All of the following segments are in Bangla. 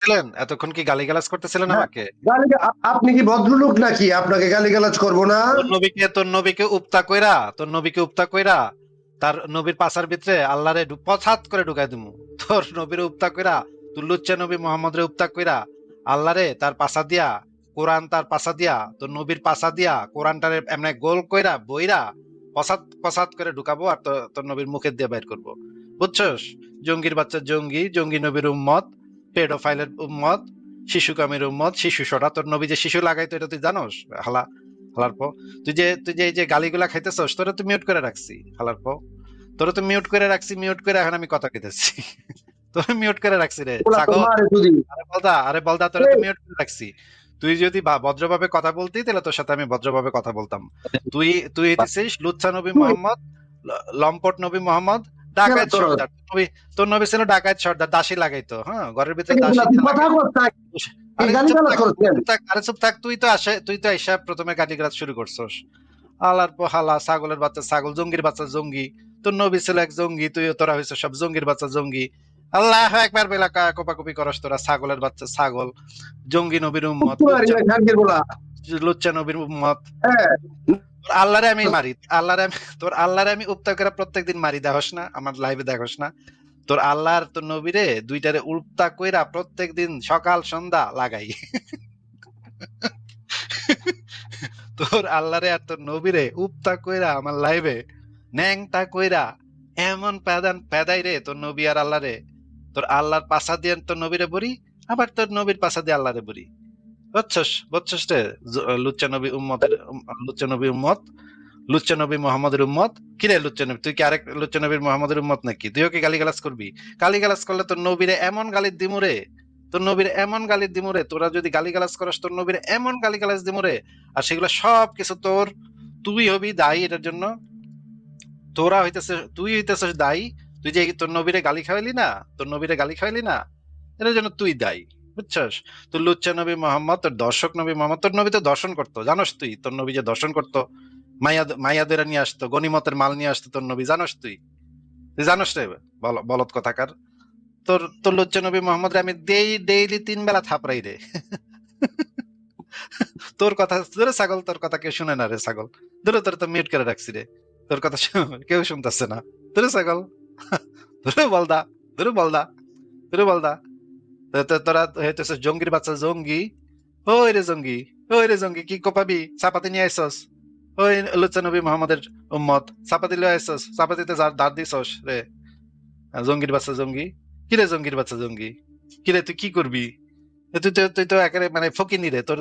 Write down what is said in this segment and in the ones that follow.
করতেছিলেন? এতক্ষণ কি গালিগালাজ করতেছিলেন হ্যাঁ, আমাকে? আপনি কি ভদ্রলোক নাকি আপনাকে গালিগালাজ করবো না? তোর নবীকে উপতা কইরা তার নবীর পাছার ভিতরে আল্লাহরে পছাত করে ঢুকাই দিমু। তোর নবীর উপতা কইরা, তুর লুচ্চা নবী মোহাম্মদের উপতা কইরা আল্লাহরে তার পাছা দিয়া, কোরআন তার পাছা দিয়া, তোর নবীর পাছা দিয়া কোরআনটারে এমনি গোল কইরা বইরা পছাত পছাত করে ঢুকাবো আর তোর নবীর মুখের দিয়ে বাইর করবো। বুঝছস? জঙ্গির বাচ্চা জঙ্গি, জঙ্গি নবীর উম্মত, পেডোফাইলের উম্মত, শিশু কামের উম্মত, শিশু সরা। তোর নবী যে শিশু লাগাইতো এটা তুই জানোস? হালা হালার পর তুই যে এই যে গালিগুলা খাইতেছস, তোরা তো মিউট করে রাখছি। হালার পর তোরা তো মিউট করে রাখছি, মিউট করে এখন আমি কথা কইতেছি। তোরা মিউট করে রাখছি রে ওগুলা তো ছাগল। মারে যদি। আরে বলদা তোরা তো এই, মিউট করে রাখছি। তুই যদি ভদ্রভাবে কথা বলতি তাহলে তোর সাথে আমি ভদ্রভাবে কথা বলতাম। তুই তুই হইতেছিস লুচ্ছা নবী তুই মোহাম্মদ, লম্পট নবী মোহাম্মদ, খেলা ডাকাত করস। সর্দার। তোর নবী ছিল ডাকাত সর্দার, দাসী লাগাইতো, হ্যাঁ, ঘরের ভিতরে এগুলা দাসী তুই দিয়ে কথা লাগাইতো। কস না, এই আরে চুপ গালিগালাজ থাক, করস কেন? চুপ থাক, আরে চুপ থাক। তুই তো আইসা প্রথমে গালিগালাজ শুরু করছস। আলার পর হালা, ছাগলের বাচ্চা ছাগল, জঙ্গির বাচ্চা জঙ্গি। তোর নবী ছিল এক জঙ্গি, তুই তোরা হয়েছে সব জঙ্গির বাচ্চা জঙ্গি। আল্লাহ একবার বেলা কোপাকুপি করস তোরা, ছাগলের বাচ্চা ছাগল, জঙ্গি নবীর উম্মত, উত্তরারি না খানকির বলা। লুচ্চা নবীর উম্মত। হ্যাঁ, তোর আল্লাহরে আমি মারি, তোর আল্লাহরে আমি উপত্যকা করে প্রত্যেকদিন মারি, দেখস না? আমার লাইভে দেখস না? তোর আল্লাহ আর তোর নবীরে দুইটারে উল্টা কইরা প্রত্যেকদিন সকাল সন্ধ্যা লাগাই। তোর আল্লাহরে আর তোর নবীরে উপতা কইরা আমার লাইভে ন্যাংটা কইরা এমন পেদাই রে তোর নবী আর আল্লাহরে। তোর আল্লাহর পাশা দিয়ে তোর নবীরে বলি, আবার তোর নবীর পাশা দিয়ে আল্লাহরে বলি। বুঝছস রে? লুচ্চা নবী উম্মতের লুচ্চা নবী উম্মত, লুচ্চা নবী মোহাম্মদের উম্মত। কি রে লুচ্চা নবী, তুই কি আরেক লুচ্চা নবীর মোহাম্মদের উম্মত নাকি? তুইও কি গালিগালাজ করবি? গালিগালাজ করলে তোর নবীরে এমন গালির দিমুরে, তোর নবীরে এমন গালির দিমুরে, তোরা যদি গালিগালাজ করস তোর নবীরে এমন গালিগালাজ দিমুরে। আর সেগুলো সব কিছু তোর, তুই হবি দায়ী এটার জন্য। তুই হইতেছিস দায়ী। তুই যে তোর নবীরে গালি খাওয়াইলি না, তোর নবীরে গালি খাওয়াইলি না, এটার জন্য তুই দায়ী। বুঝছস? তোর লুচ্চা নবী মোহাম্মদ, তোর দর্শক নবী মোহাম্মদ, তোর নবী তো দর্শন করতো, জানোস তুই? তোর নবী যে দর্শন করতো, মাইয়াদের নিয়ে আসতো, গনিমতের মাল নিয়ে আসতো তোর নবী, জানোস তুই? তুই জানোস রে? বলদ কথাকার। তোর লুচ্চা নবী মোহাম্মদ রে আমি ডেইলি 3 বেলা থাপড়াই রে। তোর কথা ধরে ছাগল, তোর কথা কেউ শুনে না রে ছাগল। ধরে তোর তো মিউট করে রাখছি রে, তোর কথা কেউ শুনতেছে না। ধরে ছাগল, ধরে বলদা, ধরে বলদা, ধরে বলদা। তোরা হইতেছে জঙ্গির বাচ্চা জঙ্গি। ওই রে জঙ্গি, ওই রে জঙ্গি, কি কোপাবি? চাপাতি নিয়ে আইসস? ওই লুচ্চা নবী মোহাম্মদের উম্মত, চাপাতি লয়ে আইসস? চাপাতিতে দাঁত দিছস রে? জঙ্গির বাচ্চা জঙ্গি। কিরে জঙ্গির বাচ্চা জঙ্গি? কিরে তুই কি করবি? তুই তো একেবারে মানে ফকিনি রে। তোর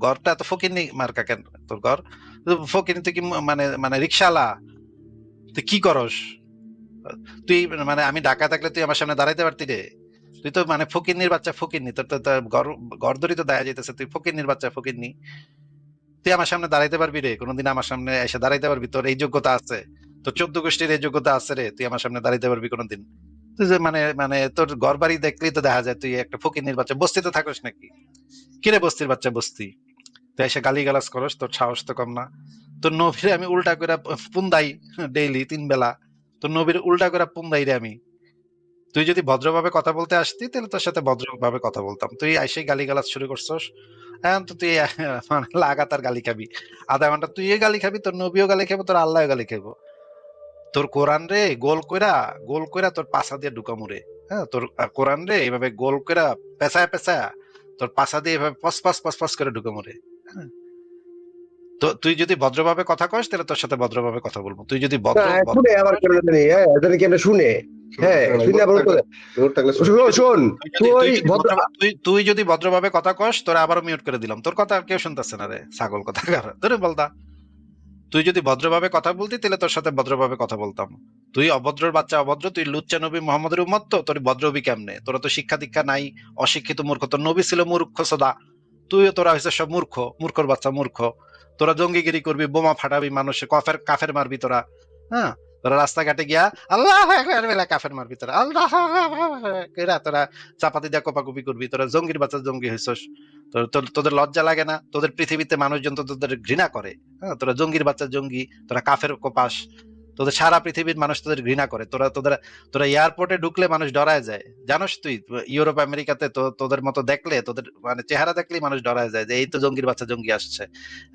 ঘরটা এত ফকিনি মার্কা কেন? তোর ঘর ফকিনি। তুই কি মানে মানে রিক্সাওয়ালা? তুই কি করস? তুই মানে আমি ঢাকা থাকলে তুই আমার সামনে দাঁড়াইতে পারতি রে? তুই তো মানে ফকিন্নির বাচ্চা ফকিন্নি। তোর ঘর ধরি তো দেখা যাইতেছে তুই ফকিন্নির বাচ্চা ফকিন্নি। তুই আমার সামনে দাঁড়াইতে পারবি রে? কোনোদিন আমার সামনে এসে দাঁড়াইতে পারবি? তোর এই যোগ্যতা আছে? তোর 14 গোষ্ঠীর এই যোগ্যতা আছে রে? তুই আমার সামনে দাঁড়াইতে পারবি কোনোদিন? তুই যে মানে মানে তোর ঘর বাড়ি দেখলেই তো দেখা যায় তুই একটা ফকিন্নির বাচ্চা। বস্তিতে থাকস নাকি? কিরে বস্তির বাচ্চা বস্তি? তুই এসে গালি গালাজ করস, তোর সাহস তো কম না? তোর নবীরে আমি উল্টা করে পুন্দাই ডেইলি 3 বেলা। তোর নবীর উল্টা করে পুন্দাই রে আমি। তুই যদি ভদ্রভাবে কথা বলতে আসতি তাহলে তোর সাথে ভদ্রভাবে কথা বলতাম। তুই এসে গালিগালাজ শুরু করছস। এখন তো তুই মানে লাগাতার গালি খাবি। আধা ঘন্টা তুইও গালি খাবি, তোর নবীও গালি খাবো, তোর আল্লাহও গালি খাবো। তোর কোরআন রে গোল কইরা তোর পাছা দিয়ে ঢুকামু রে। হ্যাঁ, তোর কোরআন রে এভাবে গোল কইরা পেঁচায়া পেঁচায়া তোর পাছা দিয়ে এভাবে ফস ফস করে ঢুকামু রে। হ্যাঁ, তো তুই যদি ভদ্রভাবে কথা কস তাহলে তোর সাথে ভদ্রভাবে কথা বলবো। তুই যদি না, শুনে আবার কেন জানি, হ্যাঁ জানি কেন শুনে। হ্যাঁ, শুনে আবার বলে, শোন, তুই যদি ভদ্রভাবে কথা কস তোরা আবারও মিউট করে দিলাম। তোর কথা আর কেউ শুনতেছে না রে ছাগল কথা। তোরে বলতা, তুই যদি ভদ্রভাবে কথা বলতি তাহলে তোর সাথে ভদ্রভাবে কথা বলতাম। তুই অভদ্রের বাচ্চা অভদ্র, তুই লুচ্চা নবী মোহাম্মদের উম্মত, তো তোর ভদ্র হবি কেমনে? তোরা তো শিক্ষা দীক্ষা নাই, অশিক্ষিত মূর্খ। তোর নবী ছিল মূর্খ সদা, তোরা হয়েছে সব মূর্খ, মূর্খর বাচ্চা মূর্খ। তোরা জঙ্গিগিরি করবি, বোমা ফাটাবি, মানুষে কাফের মারবি তোরা। হ্যাঁ, তোরা রাস্তাঘাটে গিয়া আল্লাহ আকবার বলে কাফের মারবি তোরা, আল্লাহ কইরা তোরা চাপাতি দিয়া কোপাকুপি করবি। তোরা জঙ্গির বাচ্চা জঙ্গি হইছস। তোদের লজ্জা লাগে না? তোদের পৃথিবীতে মানুষজন তো তোদের ঘৃণা করে। হ্যাঁ, তোরা জঙ্গির বাচ্চা জঙ্গি, তোরা কাফের কোপাস। তোদের সারা পৃথিবীর মানুষ তোদের ঘৃণা করে, তোরা এয়ারপোর্টে ঢুকলে মানুষ ডরায় যায়, জানোস তুই? ইউরোপ আমেরিকাতে তো তোদের মতো দেখলে, তোদের মানে চেহারা দেখলেই মানুষ ডরায় যায় যে এই তো জঙ্গির বাচ্চা জঙ্গি আসছে,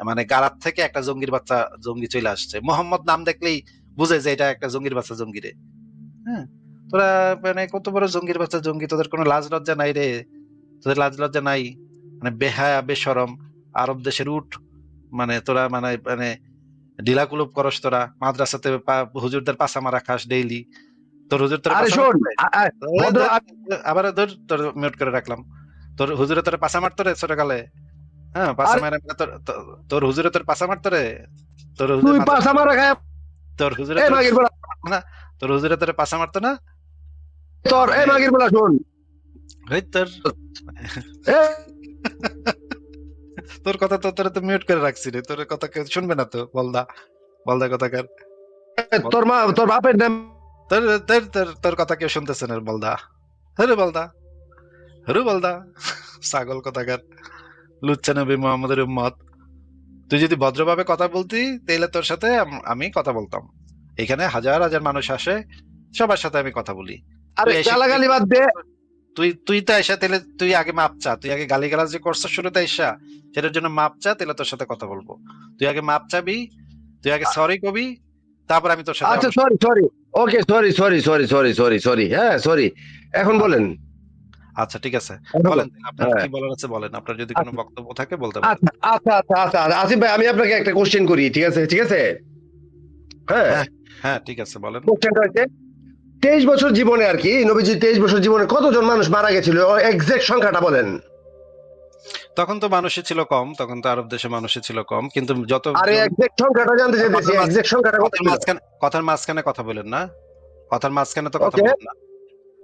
মানে গারাত থেকে একটা জঙ্গির বাচ্চা জঙ্গি চলে আসছে। মোহাম্মদ নাম দেখলেই বুঝে যে এটা একটা জঙ্গির বাচ্চা জঙ্গি রে। হ্যাঁ, তোরা মানে কত বড় জঙ্গির বাচ্চা জঙ্গি, তোদের কোনো লাজ লজ্জা নাই রে, তোদের লাজ লজ্জা নাই, মানে বেহায়া বেশরম, আরব দেশের উট, মানে তোরা মানে মানে ঢিলাকুলুপ করস, তোরা মাদ্রাসাতে হুজুরদের পাছা মারা খাস ডেইলি, তোর হুজুর তোর আরে পাছা শোন, মারতে ভদ্র আবার ধর তোর মিউট করে রাখলাম। তোর হুজুরে তোর পাছা মারতো রে ছোটকালে? হ্যাঁ, পাছা আরে মারা তোর হুজুরে তোর পাছা মারতো রে? তোর হুজুর তুই পাছা মারা খায় তোর হুজুরে এ তোর মাগির বলা, না, তোর হুজুরে তোর পাছা মারতো না? তোর এ মানে মাগির বলা শোন, ওই তোর এ তোর কথা তো তোর তো মিউট করে রাখছি রে, তোর কথা কেউ শুনবে না তো, বলদা বলদা কথাকার। তোর মা তোর বাপের নাম তোর তোর তোর তোর কথা কেউ শুনতেছে না বলদা। হরে বলদা, হরে বলদা, ছাগল কথাকার, লুচ্চা নবী মোহাম্মদের উম্মত। তুই যদি ভদ্রভাবে কথা বলতি তাহলে তোর সাথে আমি কথা বলতাম। এখানে হাজার হাজার মানুষ আসে, সবার সাথে আমি কথা বলি। আরে তুই এসে গালাগালি বাদ দে, তুই তুই তো এসে তাহলে তুই আগে মাপ চা, তুই আগে গালিগালাজ যে করছিস শুরুতে এসা, সেটার জন্য মাপ চা, তাহলে তোর সাথে কথা বলবো। তুই আগে মাপ চাবি, তুই আগে সরি কবি, তারপর আমি তোর সাথে আচ্ছা সরি সরি, ওকে sorry sorry sorry sorry sorry sorry, হ্যাঁ সরি, এখন বলেন। আচ্ছা ঠিক আছে, এখন বলেন তাহলে আপনার হ্যাঁ কি বলার আছে বলেন, আপনার যদি কোনো আচ্ছা বক্তব্য থাকে বলতে পারেন। আচ্ছা আচ্ছা আচ্ছা আচ্ছা আচ্ছা, আসিফ ভাই আমি আপনাকে একটা কোশ্চেন করি, ঠিক আছে ঠিক আছে? হ্যাঁ, হ্যাঁ হ্যাঁ ঠিক আছে বলেন। কোশ্চেনটা হচ্ছে 23 বছর জীবনে আর কি, নবীজি 23 বছর জীবনে কতজন মানুষ মারা গেছিল, এক্সাক্ট সংখ্যাটা বলেন। তখন তো মানুষই ছিল কম, তখন তো আরব দেশে মানুষই ছিল কম, কিন্তু যত আরে এক্সাক্ট সংখ্যাটা জানতে চাইতেছি, কথার এক্সাক্ট সংখ্যাটা কত ছিল? কথার মাঝখানে কথা বলেন না, কথার মাঝখানে তো কথা ওকে বলেন না।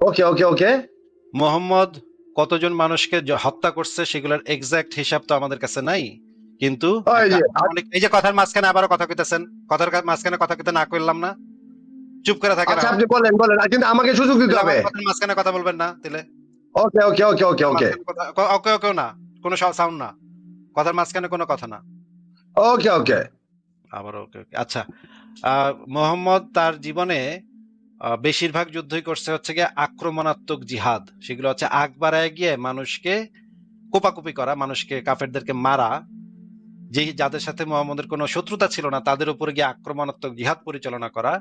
ওকে ওকে ওকে, মোহাম্মদ কতজন মানুষকে হত্যা করছে সেগুলোর এক্সাক্ট হিসাব তো আমাদের কাছে নাই, কিন্তু ওই একটা যে এই যে কথার মাঝখানে আবারও কথা কইতেছেন, কথার মাঝখানে কথা কইতে না করলাম না, চুপ করে থাকেন আচ্ছা আবার। আপনি বলেন বলেন, কিন্তু আমাকে সুযোগ দিতে তাহলে হবে। আবার কথার মাঝখানে কথা বলবেন না তাহলে। ওকে ওকে ওকে ওকে কথার ওকে মাঝখানে কথা ওকে ওকেও না, কোনো সাউন্ড না, কথার মাঝখানে কোনো কথা না। ওকে ওকে, আবার ওকে ওকে আচ্ছা। মোহাম্মদ তার জীবনে বেশিরভাগ যুদ্ধই করছে হচ্ছে গিয়ে আক্রমণাত্মক জিহাদ, সেগুলো হচ্ছে আগ বাড়ায় গিয়ে মানুষকে কোপাকুপি করা, মানুষকে কাফেরদেরকে মারা, যে যাদের সাথে মোহাম্মদের কোনো শত্রুতা ছিল না তাদের উপরে গিয়ে আক্রমণাত্মক জিহাদ পরিচালনা করা,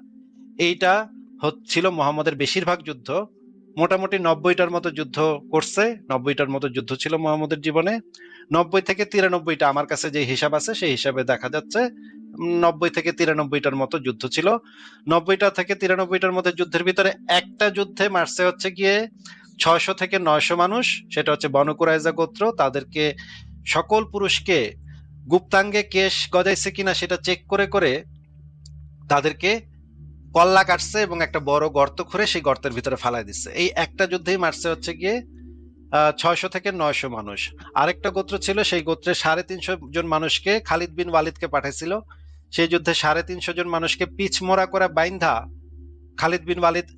এইটা হচ্ছিল মোহাম্মদের বেশিরভাগ যুদ্ধ। মোটামুটি 90টার মতো যুদ্ধ করছে, 90টার মতো যুদ্ধ ছিল মোহাম্মদের জীবনে। 90 থেকে 93টা আমার কাছে যে হিসাব আছে সেই হিসাবে দেখা যাচ্ছে 90 থেকে 93টার মতো যুদ্ধ ছিল। 90টা থেকে 93টার মতো যুদ্ধের ভিতরে একটা যুদ্ধে মারছে হচ্ছে গিয়ে 600 থেকে 900 মানুষ, সেটা হচ্ছে বনু কুরাইজা গোত্র। তাদেরকে সকল পুরুষকে গুপ্তাঙ্গে কেশ গজাইছে কিনা সেটা চেক করে করে তাদেরকে কল্লা কাটছে এবং একটা বড় গর্ত খুঁড়ে সেই গর্তের ভিতরে ফালাই দিচ্ছে। এই একটা যুদ্ধেই মারছে হচ্ছে গিয়ে 600 থেকে 900 মানুষ। আরেকটা গোত্র ছিল, সেই গোত্রে 350 জন মানুষকে খালিদ বিন ওয়ালিদকে পাঠাইছিল। সেই যুদ্ধে 350 জন মানুষকে পিছমোড়া করে বাইন্ধা খালিদ বিন ওয়ালিদ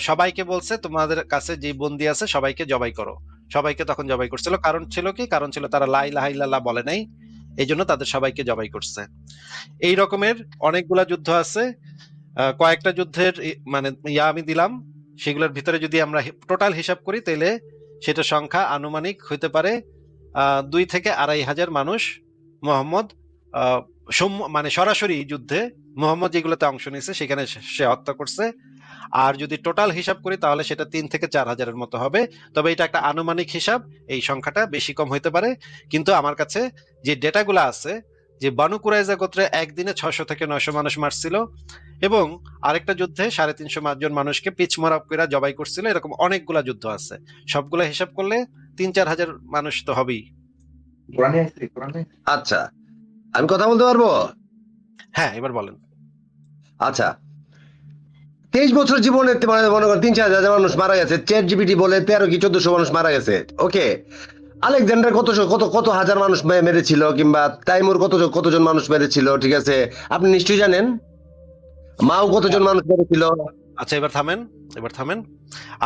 সবাইকে বলছে তোমাদের কাছে যে বন্দী আছে সবাইকে জবাই করো। সবাইকে তখন জবাই করছিল, কারণ ছিল কি, কারণ ছিল তারা লা ইলাহা ইল্লাল্লাহ বলে নাই, এই জন্য তাদের সবাইকে জবাই করছে। এই রকমের অনেকগুলা যুদ্ধ আছে। কয়েকটা যুদ্ধের মানে আমি দিলাম, সেগুলোর ভিতরে যদি আমরা টোটাল হিসাব করি তাহলে সেটা সংখ্যা আনুমানিক হইতে পারে 2 থেকে 2,500 মানুষ মোহাম্মদ মানে সরাসরি যুদ্ধে মোহাম্মদ যেগুলোতে অংশ নিয়েছে সেখানে সে হত্যা করছে। আর যদি টোটাল হিসাব করি তাহলে সেটা 3 থেকে 4,000-এর মতো হবে। তবে এটা একটা আনুমানিক হিসাব, এই সংখ্যাটা বেশি কম হইতে পারে। কিন্তু আমার কাছে যে ডেটাগুলো আছে যে বানু কুরাইজা গোত্রে একদিনে 600 থেকে 900 মানুষ মারছিল এবং আরেকটা যুদ্ধে 350 জন মানুষকে পিছমরা করে জবাই করছিল, এরকম অনেকগুলা যুদ্ধ আছে। সবগুলা হিসাব করলে 3-4 হাজার মানুষ তো হবেই। আচ্ছা আমি কথা বলতে পারবো? হ্যাঁ এবার বলেন। আচ্ছা 23 বছর জীবনে মনে করেন 3-4 হাজার মানুষ মারা গেছে, চ্যাট জিপিটি বলে 13 কি 1400 মানুষ মারা গেছে। ওকে, আলেকজান্ডার কত কত কত হাজার মানুষ মেরেছিল, কিংবা তাইমুর কতজন মানুষ মেরেছিল, ঠিক আছে আপনি নিশ্চয়ই জানেন। মাও কতজন মানুষ মেরেছিল। আচ্ছা এবার থামেন, এবার থামেন।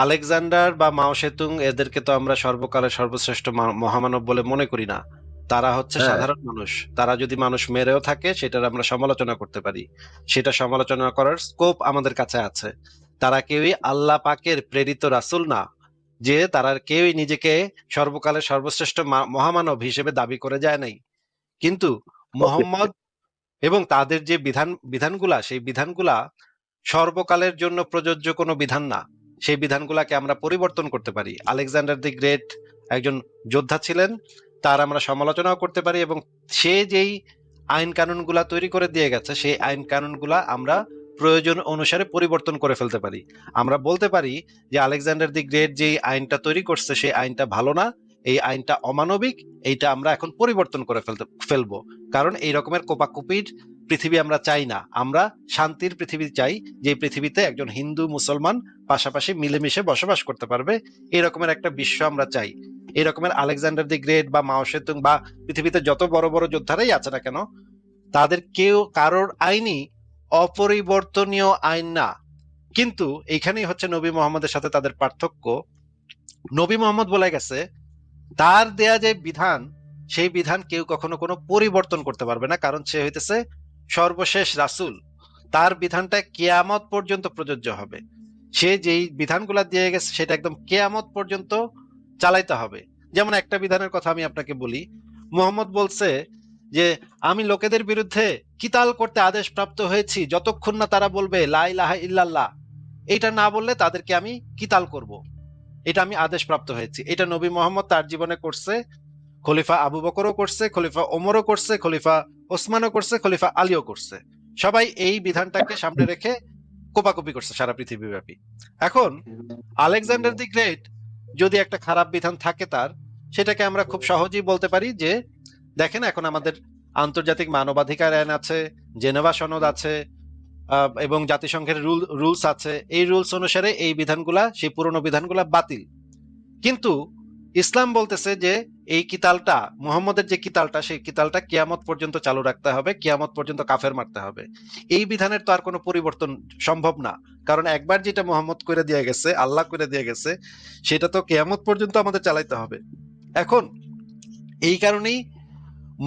আলেকজান্ডার বা মাও সেতুং এদেরকে তো আমরা সর্বকালের সর্বশ্রেষ্ঠ মহামানব বলে মনে করি না। তারা হচ্ছে হ্যাঁ, সাধারণ মানুষ। তারা যদি মানুষ মেরেও থাকে সেটার আমরা সমালোচনা করতে পারি, সেটা সমালোচনা করার স্কোপ আমাদের কাছে আছে। তারা কেউই আল্লাহ পাকের প্রেরিত রাসূল না, যে তারা কেউই নিজেকে সর্বকালের সর্বশ্রেষ্ঠ মহামানব হিসেবে দাবি করে যায় নাই। কিন্তু ওকে, মুহাম্মদ এবং তাদের যে বিধানগুলা, সেই বিধানগুলা সর্বকালের জন্য প্রযোজ্য কোনো বিধান না। সেই বিধানগুলাকে আমরা পরিবর্তন করতে পারি। আলেকজান্ডার দি গ্রেট একজন যোদ্ধা ছিলেন, তার আমরা সমালোচনাও করতে পারি, এবং সে যেই আইন কানুনগুলা তৈরি করে দিয়ে গেছে সেই আইন কানুনগুলা আমরা প্রয়োজন অনুসারে পরিবর্তন করে ফেলতে পারি। আমরা বলতে পারি যে আলেকজান্ডার দি গ্রেট যে আইনটা তৈরি করছে সেই আইনটা ভালো না, এই আইনটা অমানবিক, এইটা আমরা এখন পরিবর্তন করে ফেলবো। কারণ এই রকমের কোপাকুপির পৃথিবী আমরা চাই না। আমরা শান্তির পৃথিবী চাই, যে পৃথিবীতে একজন হিন্দু মুসলমান পাশাপাশি মিলেমিশে বসবাস করতে পারবে, এই রকমের একটা বিশ্ব আমরা চাই। এই রকমের আলেকজান্ডার দি গ্রেট বা মাও সেতুং বা পৃথিবীতে যত বড় বড় যোদ্ধারাই আছে না কেন, তাদের কেউ কারোর আইনই অপরিবর্তনীয় আইন না। কিন্তু এইখানেই হচ্ছে নবী মোহাম্মদের সাথে তাদের পার্থক্য। নবী মোহাম্মদ বলে গেছে তার দেয়া যে বিধান, সেই বিধান কেউ কখনো কোনো পরিবর্তন করতে পারবে না, কারণ সে হইতেছে সর্বশেষ রাসূল। তার বিধানটা কেয়ামত পর্যন্ত প্রযোজ্য হবে। সে যেই বিধানগুলা দিয়ে গেছে সেটা একদম কেয়ামত পর্যন্ত চালাইতে হবে। যেমন একটা বিধানের কথা আমি আপনাকে বলি, মুহাম্মদ বলছে যে আমি লোকেদের বিরুদ্ধে কিতাল করতে আদেশ প্রাপ্ত হয়েছি যতক্ষণ না তারা বলবে লা ইলাহা ইল্লাল্লাহ। এটা না বললে তাদেরকে আমি কিতাল করব। এটা আমি আদেশ প্রাপ্ত হয়েছি। এটা নবী মোহাম্মদ তার জীবনে করছে, খলিফা আবু বকরও করছে, খলিফা ওমরও করছে, খলিফা ওসমানও করছে, খলিফা আলীও করছে। সবাই এই বিধানটাকে সামনে রেখে কোপাকুপি করছে সারা পৃথিবীব্যাপী। এখন আলেকজান্ডার দি গ্রেট যদি একটা খারাপ বিধান থাকে তার, সেটাকে আমরা খুব সহজেই বলতে পারি যে দেখেন এখন আমাদের আন্তর্জাতিক মানবাধিকার আইন আছে, জেনেভা সনদ আছে, এবং জাতিসংঘের রুলস আছে। এই রুলস অনুসারে এই বিধানগুলা, সেই পুরনো বিধানগুলা বাতিল। কিন্তু ইসলাম বলতেছে যে এই কিতালটা, মুহাম্মদের যে কিতালটা, সেই কিতালটা কিয়ামত পর্যন্ত চালু রাখতে হবে, কিয়ামত পর্যন্ত কাফের মারতে হবে। এই বিধানের তো আর কোনো পরিবর্তন সম্ভব না, কারণ একবার যেটা মুহাম্মদ করে দিয়ে গেছে, আল্লাহ করে দিয়ে গেছে, সেটা তো কিয়ামত পর্যন্ত আমাদের চালাইতে হবে। এখন এই কারণেই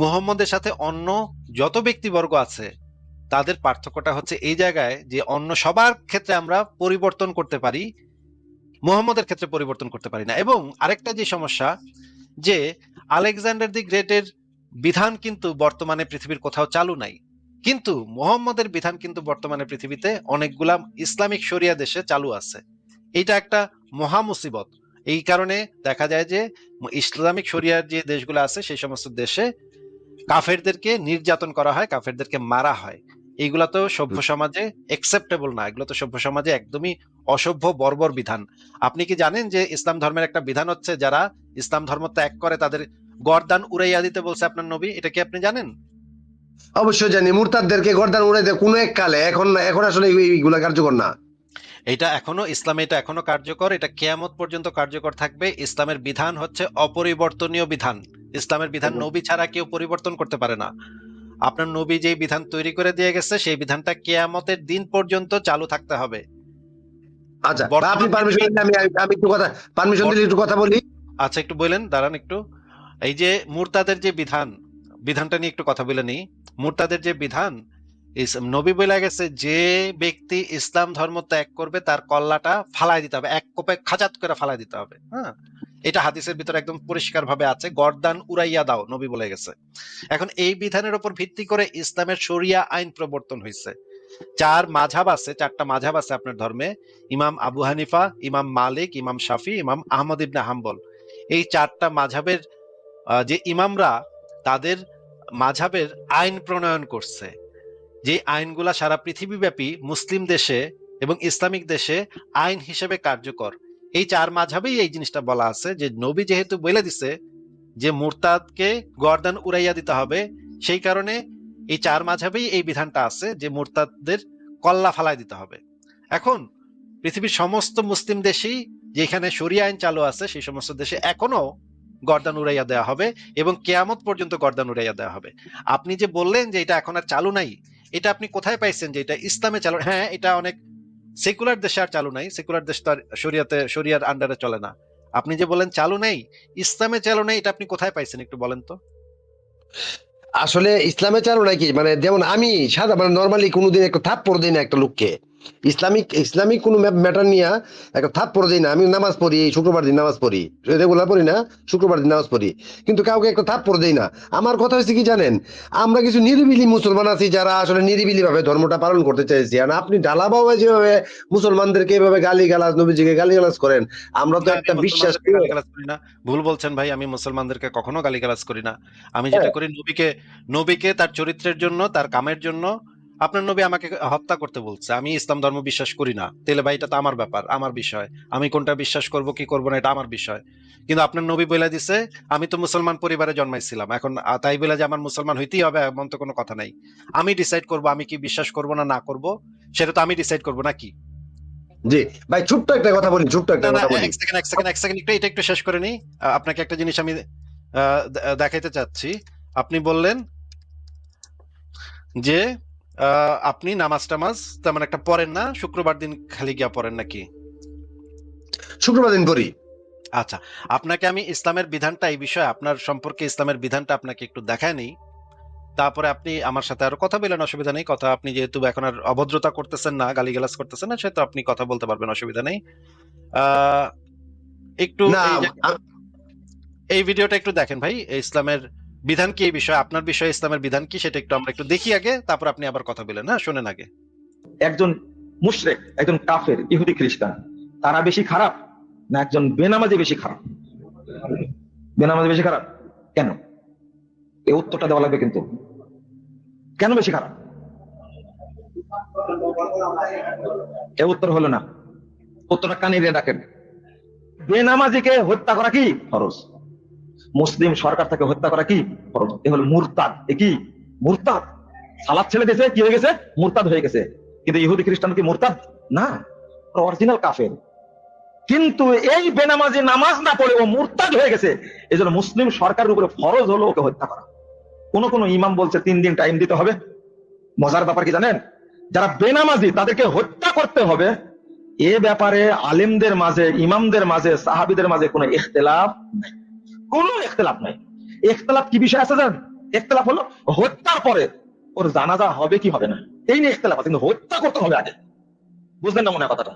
মুহাম্মদের সাথে অন্য যত ব্যক্তিবর্গ আছে তাদের পার্থক্যটা হচ্ছে এই জায়গায় যে অন্য সবার ক্ষেত্রে আমরা পরিবর্তন করতে পারি, মুহাম্মদের ক্ষেত্রে পরিবর্তন করতে পারি না। এবং আরেকটা যে সমস্যা, যে আলেকজান্ডার দি গ্রেটের বিধান কিন্তু বর্তমানে পৃথিবীর কোথাও চালু নাই, কিন্তু মুহাম্মদের বিধান কিন্তু বর্তমানে পৃথিবীতে অনেকগুলা ইসলামিক শরিয়া দেশে চালু আছে। এইটা একটা মহা মুসিবত। এই কারণে দেখা যায় যে ইসলামিক শরিয়ার যে দেশগুলো আছে সেই সমস্ত দেশে কাফেরদেরকে নির্যাতন করা হয়, কাফেরদেরকে মারা হয়। এইগুলা তো সভ্য সমাজে একসেপ্টেবল না, এগুলো তো সভ্য সমাজে একদমই অসভ্য বর্বর বিধান। আপনি কি জানেন যে ইসলাম ধর্মের একটা বিধান হচ্ছে যারা ইসলাম ধর্ম ত্যাগ করে তাদের গর্দান উড়াইয়া দিতে বলছে আপনার নবী? এটা কি আপনি জানেন? অবশ্যই জানি। মুরতাদদেরকে গর্দান উড়াই দেয় কোনো এক কালে, এখন এখন আসলে এইগুলা কার্যকর না। এটা এখনো ইসলামে, এটা এখনো কার্যকর, এটা কিয়ামত পর্যন্ত কার্যকর থাকবে। ইসলামের বিধান হচ্ছে অপরিবর্তনীয় বিধান। ইসলামের বিধান নবী ছাড়া কেউ পরিবর্তন করতে পারে না। আপনার নবী যেই বিধান তৈরি করে দিয়ে গেছে সেই বিধানটা কিয়ামতের দিন পর্যন্ত চালু থাকতে হবে। আচ্ছা ভাই, আপনি বর্তমান পারমিশন পৃথিবী, দিলে আমি একটু কথা, পারমিশন দিলে একটু কথা বলি। আচ্ছা একটু বললেন, দাঁড়ান একটু। এই যে মুরতাদের যে বিধান, বিধানটা নিয়ে একটু কথা বলে নিই। মুরতাদের যে বিধান, নবী বলে গেছে যে ব্যক্তি ইসলাম ধর্ম ত্যাগ করবে তার কল্লাটা ফালাই দিতে হবে, এক কোপে খাজাত করে ফালাই দিতে হবে। হ্যাঁ, এটা হাদিসের ভিতরে একদম পরিষ্কার ভাবে আছে, গর্দান উড়াইয়া দাও, নবী বলে গেছে। এখন এই বিধানের উপর ভিত্তি করে ইসলামের শরিয়া আইন প্রবর্তন হয়েছে। চারটা মাযহাব আছে আপনার ধর্মে, ইমাম আবু হানিফা, ইমাম মালিক, ইমাম শাফি, ইমাম আহমদ ইবনে হাম্বল। এই চারটা মাযহাবের যে ইমামরা তাদের মাযহাবের আইন প্রণয়ন করছে, যে আইনগুলা সারা পৃথিবীব্যাপী মুসলিম দেশে এবং ইসলামিক দেশে আইন হিসেবে কার্যকর। এই চার মাযহাবেই এই জিনিসটা বলা আছে যে নবী যেহেতু বলে দিছে যে মুরতাদকে গর্দান উড়াইয়া দিতে হবে, সেই কারণে এই চার মাযহাবেই এই বিধানটা আছে যে মুরতাদদের কল্লা ফালাই দিতে হবে। এখন পৃথিবীর সমস্ত মুসলিম দেশেই যেখানে শরিয়া আইন চালু আছে সেই সমস্ত দেশে এখনো গর্দান উড়াইয়া দেওয়া হবে এবং কেয়ামত পর্যন্ত গর্দান উড়াইয়া দেওয়া হবে। আপনি যে বললেন যে এটা এখন আর চালু নাই, এটা আপনি কোথায় পাইছেন যে এটা ইসলামে চালু? হ্যাঁ, এটা অনেক সেকুলার দেশে আর চালু নাই, সেকুলার দেশ তো আর শরিয়ার আন্ডারে চলে না। আপনি যে বলেন চালু নেই, ইসলামে চালু নেই, এটা আপনি কোথায় পাইছেন একটু বলেন তো। আসলে ইসলামে চালু নাকি, মানে যেমন আমি সাদা মানে নর্মালি কোনোদিন একটা থাপ্পড় দিই না একটা লোককে। ইসলামিক কোনো ম্যাটার নিয়ে একটা থাপ্পড় দিই না। আমি নামাজ পড়ি, শুক্রবার দিন নামাজ পড়ি, রেগুলার পড়ি না, শুক্রবার দিন নামাজ পড়ি, কিন্তু কাউকে একটা থাপ্পড় দিই না। আমার কথা হচ্ছে কি জানেন, আমরা কিছু নিরিবিলি মুসলমান আছি যারা আসলে নিরিবিলি ভাবে ধর্মটা পালন করতে চাইছি। আর আপনি ঢালাভাবে যেভাবে মুসলমানদেরকে এভাবে গালি গালাজ, নবীজিকে গালি গালাজ করেন, আমরা তো না, আমি একটা বিশ্বাস মুসলমানদেরকে গালিগালাজ করি না। ভুল বলছেন ভাই, আমি মুসলমানদেরকে কখনো গালিগালাজ করি না। আমি যেটা করি, নবীকে নবীকে তার চরিত্রের জন্য, তার কামের জন্য, আপনার নবী আমাকে হত্যা করতে বলছে, আমি ইসলাম ধর্ম বিশ্বাস করি না, তাহলে ভাই এটা তো আমার ব্যাপার, আমার বিষয়। আমি কোনটা বিশ্বাস করব কি করব না এটা আমার বিষয়। কিন্তু আপনার নবী বলে দিছে, আমি তো মুসলমান পরিবারে জন্মাইছিলাম, এখন তাই বলে যে আমার মুসলমান হইতেই হবে এমন তো কোনো কথা নাই। আমি ডিসাইড করব আমি কি বিশ্বাস করব না না করব, সেটা তো আমি ডিসাইড করব নাকি? জি ভাই, ছোট্ট একটা কথা বলি, ছোট্ট না একটা না, কথা বলি। এক সেকেন্ড একটু এটা একটু শেষ করে নিই। আপনাকে একটা জিনিস আমি দেখাইতে চাচ্ছি। আপনি বললেন যে আপনি নামাজ টামাজ তেমন একটা পড়েন না, শুক্রবার দিন খালি গিয়া পড়েন নাকি? শুক্রবার দিন করি। আচ্ছা, আপনাকে আমি ইসলামের বিধানটা, এই বিষয়ে আপনার সম্পর্কে ইসলামের বিধানটা আপনাকে একটু দেখায় নিই, তারপরে আপনি আমার সাথে আরো কথা বলেন, অসুবিধা নেই। কথা, আপনি যেহেতু এখন আর অভদ্রতা করতেছেন না, গালিগালাজ করতেছেন না, সেহেতু আপনি কথা বলতে পারবেন, অসুবিধা নেই। আহ একটু না, এই যে এই ভিডিওটা একটু দেখেন ভাই, এই ইসলামের বিধান কি, এই বিষয়ে আপনার বিষয়ে ইসলামের বিধান কি সেটা একটু আমরা একটু দেখি আগে, তারপর আপনি আবার কথা বলেন। হ্যাঁ, শুনেন আগে। একজন মুশরিক, একজন কাফের, ইহুদি খ্রিস্টান, তারা বেশি খারাপ না একজন বেনামাজি বেশি খারাপ? বেনামাজি বেশি খারাপ কেন? এই উত্তরটা দেওয়া লাগবে কিন্তু। কেন বেশি খারাপ? এ উত্তর হলো না। উত্তরটা কানে দিয়ে ডাকেন। বেনামাজিকে হত্যা করা কি ফরজ, মুসলিম সরকার তাকে হত্যা করা কি ফরজ। এ হলো মুরতাদ। এ কি মুরতাদ? সালাত ছেড়ে দিয়েছে, কি হয়ে গেছে? মুরতাদ হয়ে গেছে। কিন্তু ইহুদি খ্রিস্টান কি মুরতাদ না? অরিজিনাল কাফের। কিন্তু এই বেনামাজি নামাজ না পড়ে ও মুরতাদ হয়ে গেছে, এই জন্য মুসলিম সরকারের উপরে ফরজ হলো ওকে হত্যা করা। কোন কোন ইমাম বলছে 3 দিন টাইম দিতে হবে। মজার ব্যাপার কি জানেন? যারা বেনামাজি তাদেরকে হত্যা করতে হবে, এ ব্যাপারে আলেমদের মাঝে, ইমামদের মাঝে, সাহাবিদের মাঝে কোনো ইখতিলাফ নাই। কোনো ইখতিলাফ নাই। ইখতিলাফ কি বিষয় আছে জানেন? ইখতিলাফ হলো হত্যার পরে ওর জানাজা হবে কি হবে না, এই নিয়ে ইখতিলাফ আছে। কিন্তু হত্যা করতে হবে আগে। বুঝলেন না মনে হয় কথাটা?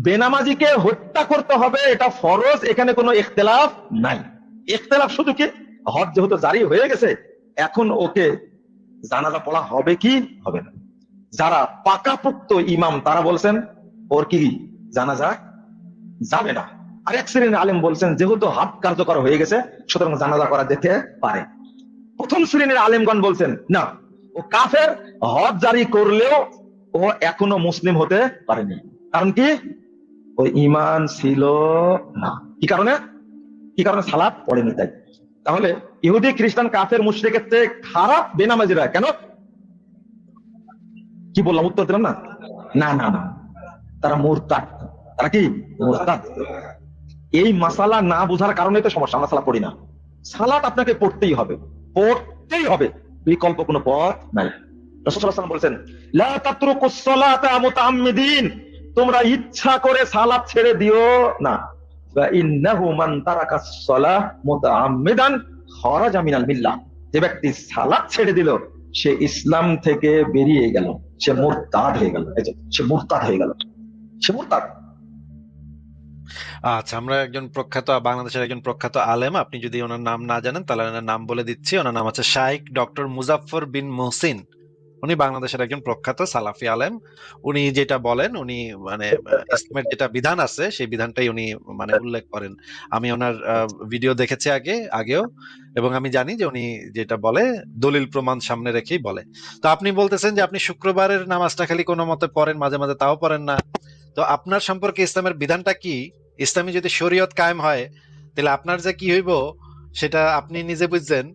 বেনামাজিকে হত্যা করতে হবে, এটা ফরজ, এখানে কোনো ইখতিলাফ নাই। ইখতিলাফ শুধু কি, হজ যেহেতু জারি হয়ে গেছে, এখন ওকে জানাজা পড়া হবে কি হবে না। যারা পাকাপোক্ত ইমাম তারা বলছেন ওর কি জানাজা যাবে না। আর এক শ্রেণীর আলেম বলছেন যেহেতু হাত কার্যকর হয়ে গেছে সুতরাং জানাজা করা যেতে পারে। প্রথম শ্রেণীর আলেমগণ বলছেন না, ও কাফের, হজ জারি করলেও ও এখনো মুসলিম হতে পারেনি। কারণ কি? ওই ঈমান ছিল না। কি কারণে? কি কারণে? সালাত পড়েনি তাই। তাহলে ইহুদি খ্রিস্টান কাফের মুশরিকের চেয়ে খারাপ বেনামাজিরা কেন? কি বললাম? উত্তর দিলাম না? না না না, তারা মুরতাদ। তারা কি? মুরতাদ। এই মাসালা না বোঝার কারণে তো সমস্যা। আমরা সালাত পড়ি না। সালাত আপনাকে পড়তেই হবে, পড়তেই হবে, বিকল্প কোনো পথ নাই। রাসূল সাল্লাল্লাহু আলাইহি ওয়াসাল্লাম বলেছেন, লা তাতরুকুস সালাতা মুতাআম্মিদিন, তোমরা ইচ্ছা করে সালাত ছেড়ে দিও না। ফা ইন্নাহু মান তারাকাস সালাহ মুতাআম্মিদান খারাজা মিনাল মিল্লাহ, যে ব্যক্তি সালাত ছেড়ে দিল সে ইসলাম থেকে বেরিয়ে গেল, সে মুরতাদ হয়ে গেল। এই যে সে মুরতাদ হয়ে গেল, সে মুরতাদ। আচ্ছা, আমরা একজন প্রখ্যাত, বাংলাদেশের একজন প্রখ্যাত আলেম, আপনি যদি ওনার নাম না জানেন তাহলে ওনার নাম বলে দিচ্ছি। ওনার নাম হচ্ছে শাইখ ডক্টর মুজাফফর বিন মুহসিন। উনি বাংলাদেশের একজন প্রখ্যাত সালাফি আলেম। উনি যেটা বলেন, উনি মানে ইসলামের যেটা বিধান আছে সেই বিধানটাই উনি মানে উল্লেখ করেন। আমি ওনার ভিডিও দেখেছি আগেও, এবং আমি জানি যে উনি যেটা বলে দলিল প্রমাণ সামনে রেখেই বলে। তো আপনি বলতেছেন যে আপনি শুক্রবারের নামাজটা খালি কোনো মতে পড়েন, মাঝে মাঝে তাও পড়েন না। তো আপনার সম্পর্কে ইসলামের বিধানটা কি? ইসলামী যদি শরীয়ত কায়েম হয় তাহলে আপনার যে কি হইব সেটা আপনি নিজে বুঝছেন।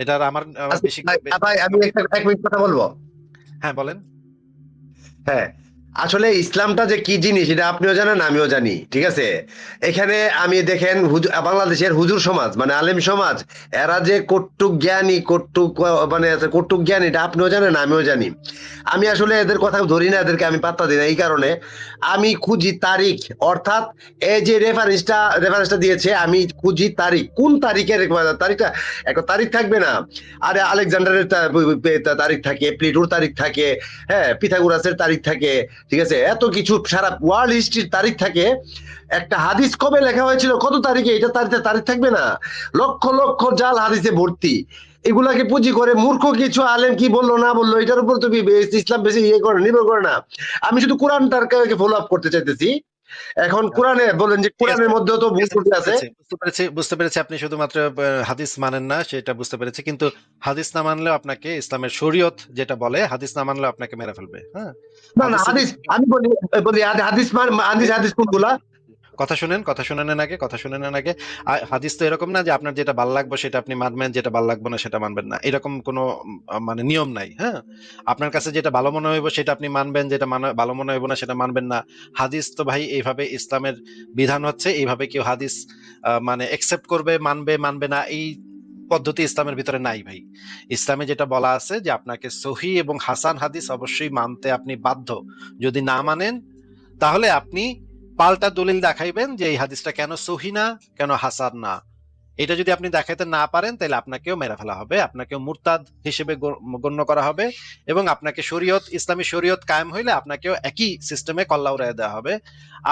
এটা আর আমার আচ্ছা, বেশি। ভাই আমি এক মিনিট কথা বলবো। হ্যাঁ, বলেন। হ্যাঁ, আসলে ইসলামটা যে কি জিনিস এটা আপনিও জানেন আমিও জানি, ঠিক আছে। এখানে আমি দেখেন বাংলাদেশের হুজুর সমাজ মানে আলেম সমাজ, এরা যে কট্টুক জ্ঞানী, মানে কট্টুক জ্ঞানী এটা আপনিও জানেন আমিও জানি। আমি আসলে এদের কথা ধরি না, এদেরকে আমি পাত্তা দিই না। এই কারণে আমি খুঁজি তারিখ, অর্থাৎ এই যে রেফারেন্সটা দিয়েছে, আমি খুঁজি তারিখ, কোন তারিখের তারিখটা, একটা তারিখ থাকবে না? আরে আলেকজান্ডারের তারিখ থাকে, প্লেটোর তারিখ থাকে, হ্যাঁ, পিথাগোরাসের তারিখ থাকে, ঠিক আছে, এত কিছু সারা ওয়ার্ল্ড হিস্ট্রির তারিখ থাকে। একটা হাদিস কবে লেখা হয়েছিল, কত তারিখে, এটা তারিখ থাকবে না? লক্ষ লক্ষ জাল হাদিসে ভর্তি। এগুলাকে পুঁজি করে মূর্খ কিছু আলেম কি বললো না বললো এটার উপর তুমি ইসলাম বেশি ইয়ে করে নির্ভর করে না। আমি শুধু কোরআনটাকে ফলো আপ করতে চাইতেছি। এখন কোরআনে বলেন যে ঠিক আছে, কোরআনের মধ্যেও তো ভুল ঠিক আছে, ত্রুটি আছে। বুঝতে পেরেছি আপনি শুধুমাত্র হাদিস মানেন না সেটা বুঝতে পেরেছি, কিন্তু হাদিস না মানলেও আপনাকে ইসলামের শরীয়ত যেটা বলে হাদিস না মানলেও আপনাকে মেরে ফেলবে। হ্যাঁ, না না, হাদিসে হাদিস যদি আমি বলি, হাদিস হাদিস কোনগুলা? কথা শুনে নেন আগে, কথা শুনে নেন আগে। হাদিস তো এরকম না যে আপনার যেটা ভালো লাগবে সেটা আপনি মানবেন, যেটা ভালো লাগবে না সেটা মানবেন না, এরকম কোনো মানে নিয়ম নাই। হ্যাঁ, আপনার কাছে যেটা ভালো মনে হইব সেটা আপনি মানবেন, যেটা ভালো মনে হইব না সেটা মানবেন না। হাদিস তো ভাই এইভাবে ইসলামের বিধান হচ্ছে, এইভাবে কেউ হাদিস মানে একসেপ্ট করবে, মানবে মানবে না, এই পদ্ধতি ইসলামের ভিতরে নাই ভাই। ইসলামে যেটা বলা আছে যে আপনাকে সহি এবং হাসান হাদিস অবশ্যই মানতে আপনি বাধ্য। যদি না মানেন তাহলে আপনি পাল্টা দলিল দেখাইবেন যে এই হাদিসটা কেন সহি না, কেন হাসান না। এটা যদি আপনি দেখাইতে না পারেন তাহলে আপনাকেও মেরে ফেলা হবে, আপনাকেও মুরতাদ হিসেবে গণ্য করা হবে, এবং আপনাকে শরীয়ত, ইসলামী শরীয়ত কায়েম হইলে আপনাকেও একই সিস্টেমে কল্লা উড়াইয়া দেওয়া হবে।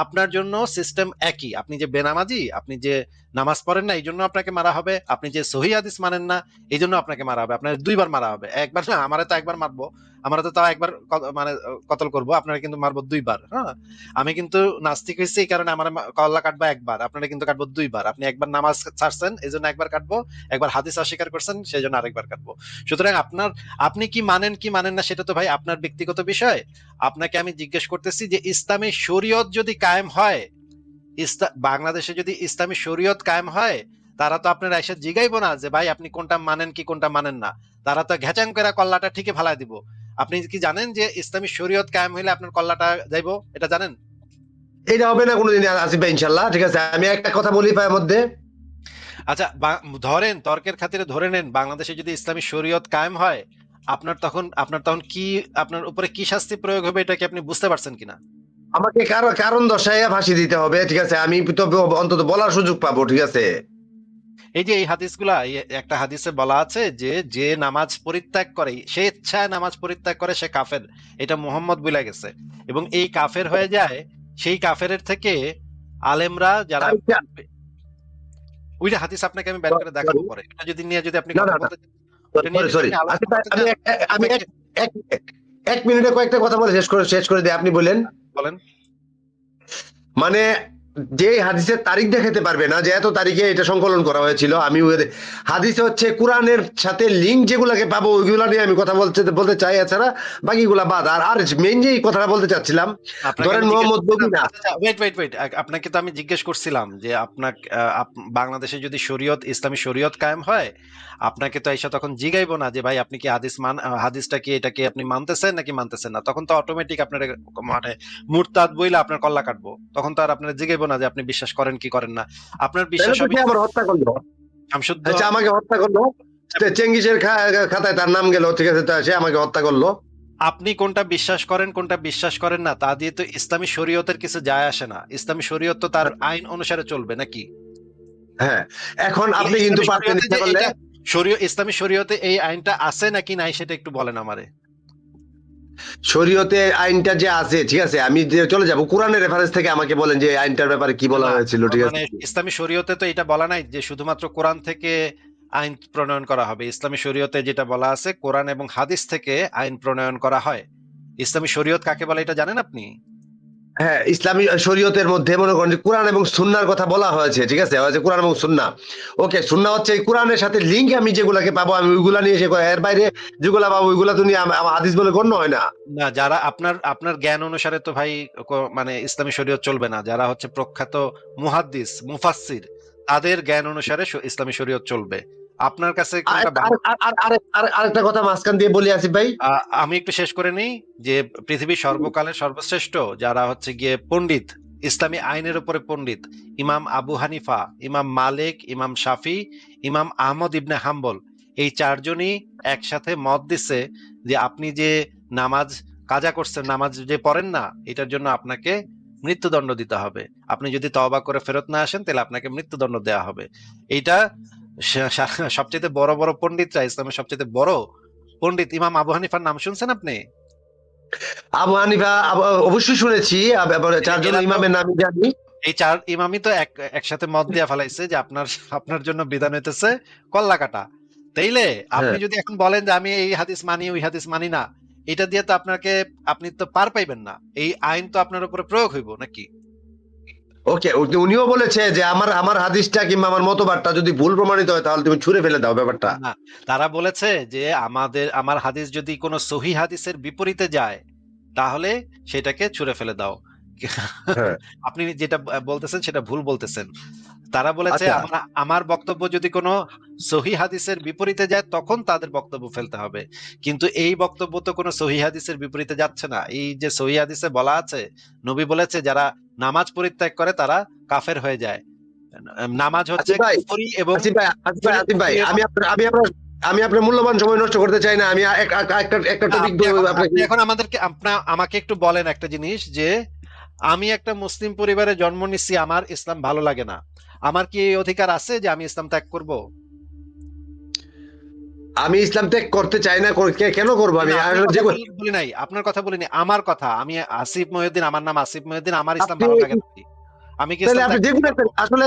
আপনার জন্য সিস্টেম একই, আপনি যে বেনামাজি, আপনি যে নামাজ পড়েন না এই জন্য আপনাকে মারা হবে, আপনি যে সহি হাদিস মানেন না এই জন্য আপনাকে মারা হবে, আপনার দুইবার মারা হবে। একবার না, আমারে তো একবার মারবো, আমরা তো তাও একবার মানে কতল করবো, আপনারা কিন্তু মারবো দুইবার। হ্যাঁ, আমি কিন্তু নাস্তিক হয়েছি এই কারণে আমার কল্লা কাটবো একবার, আপনারা কিন্তু কাটবো দুইবার। আপনি একবার নামাজ ছাড়ছেন এই জন্য একবার কাটবো, একবার হাদিস অস্বীকার করছেন সেই জন্য আরেকবার কাটবো। সুতরাং আপনি কি মানেন কি মানেন না সেটা তো ভাই আপনার ব্যক্তিগত বিষয়। আপনাকে আমি জিজ্ঞেস করতেছি যে ইসলামী শরীয়ত যদি কায়েম হয়, বাংলাদেশে যদি ইসলামী শরীয়ত কায়েম হয়, তারা তো আপনার এসে জিগাইবো না যে ভাই আপনি কোনটা মানেন কি কোনটা মানেন না, তারা তো ঘেচাং করে কল্লাটা ঠিকই ফালাই দিব। আপনি কি জানেন যে ইসলামী শরীয়ত কায়েম হইলে আপনার কল্লাটা যাইবো, এটা জানেন? এটা হবে না কোনোদিন আসিফ ভাই, ইনশাল্লাহ। ঠিক আছে, আমি একটা কথা বলি পায়ের মধ্যে। আচ্ছা, ধরেন তর্কের খাতিরে ধরে নেন বাংলাদেশে যদি ইসলামী শরীয়ত কায়েম হয়, আপনার তখন কি, আপনার উপরে কি শাস্তি প্রয়োগ হবে এটা কি আপনি বুঝতে পারছেন কিনা? আমাকে কারণ দর্শাইয়া ফাঁসি দিতে হবে, ঠিক আছে, আমি তো অন্তত বলার সুযোগ পাবো, ঠিক আছে। এই যে এই হাদিসগুলা, একটা হাদিসে বলা আছে যে যে নামাজ পরিত্যাগ করে, সে ইচ্ছায় নামাজ পরিত্যাগ করে সে কাফের, এটা মুহাম্মদ বলে গেছে। এবং এই কাফের হয়ে যায়, সেই কাফেরের থেকে আলেমরা যারা, তারিখটা- ওইটা হাদিস আপনাকে আমি বের করে দেখাবো sorry, পরে, এটা যদি নিয়ে যদি আপনি না কথা না না, বলতে চান, ওটা নিয়ে সরি যদি সরি, আপনি আলোচনা আসিফ ভাই, করতে চান, আমি এক মিনিটে কয়েকটা কথা বলে শেষ করে দিই, আপনি বলেন। বলেন। মানে যে হাদিসের তারিখ দেখাতে পারবে না যে এত তারিখে এটা সংকলন করা হয়েছিল, আমি হাদিসে হচ্ছে কোরআনের সাথে লিঙ্ক যেগুলাকে পাবো ওইগুলা নিয়ে আমি কথা বলতে চাই, এছাড়া বাকিগুলা বাদ। আর মেইন যে কথাটা বলতে চাচ্ছিলাম, আপনাকে ধরেন আমি জিজ্ঞেস মোহাম্মদ নবী করছিলাম, না। আচ্ছা ওয়েট ওয়েট ওয়েট, আপনাকে তো আমি জিজ্ঞেস করছিলাম যে আপনাকে বাংলাদেশে যদি শরীয়ত, ইসলামী শরীয়ত কায়েম হয়, আপনাকে তো এসে তখন জিগাইবো না যে ভাই আপনি কি হাদিসটা কি, এটা কি আপনি মানতেছেন নাকি মানতেছেন না, তখন তো অটোমেটিক আপনার মানে মুরতাদ বইলে আপনার কল্লা কাটবো, তখন তো আর আপনার জিগাইবো না যে আপনি বিশ্বাস করেন কি করেন না। আপনার তাহলে বিশ্বাস তো হবে সে আমার হত্যা করলো। শামসুদ্দ। আচ্ছা, আমাকে হত্যা করলো, চেঙ্গিসের খাতায় তার নাম গেল, ঠিক আছে, তা সে আমাকে হত্যা করলো। আপনি কোনটা বিশ্বাস করেন কোনটা বিশ্বাস করেন না তা দিয়ে তো ইসলামী শরীয়তের কিছু যায় আসে না, ইসলামী শরীয়ত তো তার আইন অনুসারে চলবে নাকি? হ্যাঁ, এখন আপনি কিন্তু ইসলামী পারতেন শরীয়তে ইচ্ছা যে করলে। এটা ইসলামী শরীয়তে এই আইনটা আছে নাকি নাই সেটা একটু বলেন আমারে। শরীয়তে আইনটা যে আছে, ঠিক আছে, আমি যে চলে যাব কোরআনের রেফারেন্স থেকে, আমাকে বলেন যে আইনটার ব্যাপারে কি বলা না, হয়েছিল, ঠিক আছে। মানে ইসলামী শরীয়তে তো এটা বলা নাই যে শুধুমাত্র কোরআন থেকে আইন প্রণয়ন করা হবে। ইসলামী শরীয়তে যেটা বলা আছে কোরআন এবং হাদিস থেকে আইন প্রণয়ন করা হয়। ইসলামী শরীয়ত কাকে বলে এটা জানেন আপনি? হ্যাঁ, ইসলামী শরীয়তের মধ্যে মনে করেন যে কোরআন এবং সুন্নাহর কথা বলা হয়েছে, ঠিক আছে, হয়েছে কোরআন এবং সুন্নাহ। ওকে, সুন্নাহ হচ্ছে এই কোরআনের সাথে লিঙ্ক, আমি যেগুলাকে পাবো আমি ওইগুলা নিয়ে এসে এর বাইরে যেগুলা পাবো ওইগুলা তো নিয়ে আমার হাদিস বলে গণ্য হয় না। না, যারা আপনার আপনার জ্ঞান অনুসারে তো ভাই মানে ইসলামী শরীয়ত চলবে না, যারা হচ্ছে প্রখ্যাত মুহাদ্দিস মুফাসসির তাদের জ্ঞান অনুসারে ইসলামী শরীয়ত চলবে। আপনার কাছে আর কোনটা আর ভালো? আর আর- আর- আরেকটা কথা মাঝখান দিয়ে বলি আসিফ ভাই। আমি একটু শেষ করে নিই যে পৃথিবীর সর্বকালের সর্বশ্রেষ্ঠ যারা হচ্ছে গিয়ে পণ্ডিত, ইসলামী আইনের উপরে পণ্ডিত, ইমাম আবু হানিফা, ইমাম মালিক, ইমাম শাফি, ইমাম আহমদ ইবনে হাম্বল, এই চারজনই একসাথে মত দিছে যে আপনি যে নামাজ কাজা করছেন, নামাজ যে পড়েন না, এটার জন্য আপনাকে মৃত্যুদণ্ড দিতে হবে। আপনি যদি তওবা করে ফেরত না আসেন তাহলে আপনাকে মৃত্যুদণ্ড দেওয়া হবে। এইটা সবচেয়ে বড় বড় পণ্ডিতরা, ইসলামের সবচেয়ে বড় পণ্ডিত ইমাম আবু হানিফার নাম শুনছেন আপনি? আবু হানিফা অবশ্যই শুনেছি, চারজন এরা তো ইমামের নাম জানি। এই চার ইমামই তো একসাথে মত দিয়া ফেলাইছে যে আপনার আপনার জন্য বিধান হইতেছে কল্লা কাটা। তাইলে আপনি হ্যাঁ, যদি এখন বলেন যে আমি এই হাদিস মানি ওই হাদিস মানি না, এটা দিয়ে তো আপনি তো পার পাইবেন না। এই আইন তো আপনার উপরে প্রয়োগ হইব নাকি? ওকে, উনিও বলেছে যে আমার আমার হাদিসটা কিংবা আমার মতবাদটা যদি ভুল প্রমাণিত হয় তাহলে তুমি ছুঁড়ে ফেলে দাও ব্যাপারটা। না, তারা বলেছে যে আমার হাদিস যদি কোনো সহি হাদিসের বিপরীতে যায় তাহলে সেটাকে ছুঁড়ে ফেলে দাও। হ্যাঁ, আপনি যেটা বলতেছেন সেটা ভুল বলতেছেন। তারা বলেছে আচ্ছা, আমার আমার বক্তব্য যদি কোনো সহি হাদিসের বিপরীতে যায় তখন তাদের বক্তব্য ফেলতে হবে। কিন্তু এই বক্তব্য তো কোনো সহি হাদিসের বিপরীতে যাচ্ছে না। এই যে সহি হাদিসে বলা আছে, নবী বলেছে যারা নামাজ পরিত্যাগ করে তারা কাফের হয়ে যায়। নামাজ হচ্ছে আসিফ ভাই, কুফরি এবং আসিফ ভাই, কুফরি এবং আমি আপনার মূল্যবান সময় নষ্ট করতে চাই না। আমি একটা না, টপিক আপনাকে। আপনি এখন আমাকে একটু বলেন একটা জিনিস যে আমি একটা মুসলিম পরিবারে জন্ম নিচ্ছি, আমার ইসলাম ভালো লাগে না, আমার কি এই অধিকার আছে যে আমি ইসলাম ত্যাগ করব? আমি ইসলাম ত্যাগ করতে চাই না, কেন করবো আমি? না, আপনার যে কথা বলি নাই, আপনার কথা বলিনি, আমার কথা। আমি আসিফ মহিউদ্দিন, আমার নাম আসিফ মহিউদ্দিন, আমার ইসলাম আপনি ভালো লাগে না। আমি কি তাহলে ইসলাম আপনি ত্যাগ যে করতে কোনো একটা পারবো? আসলে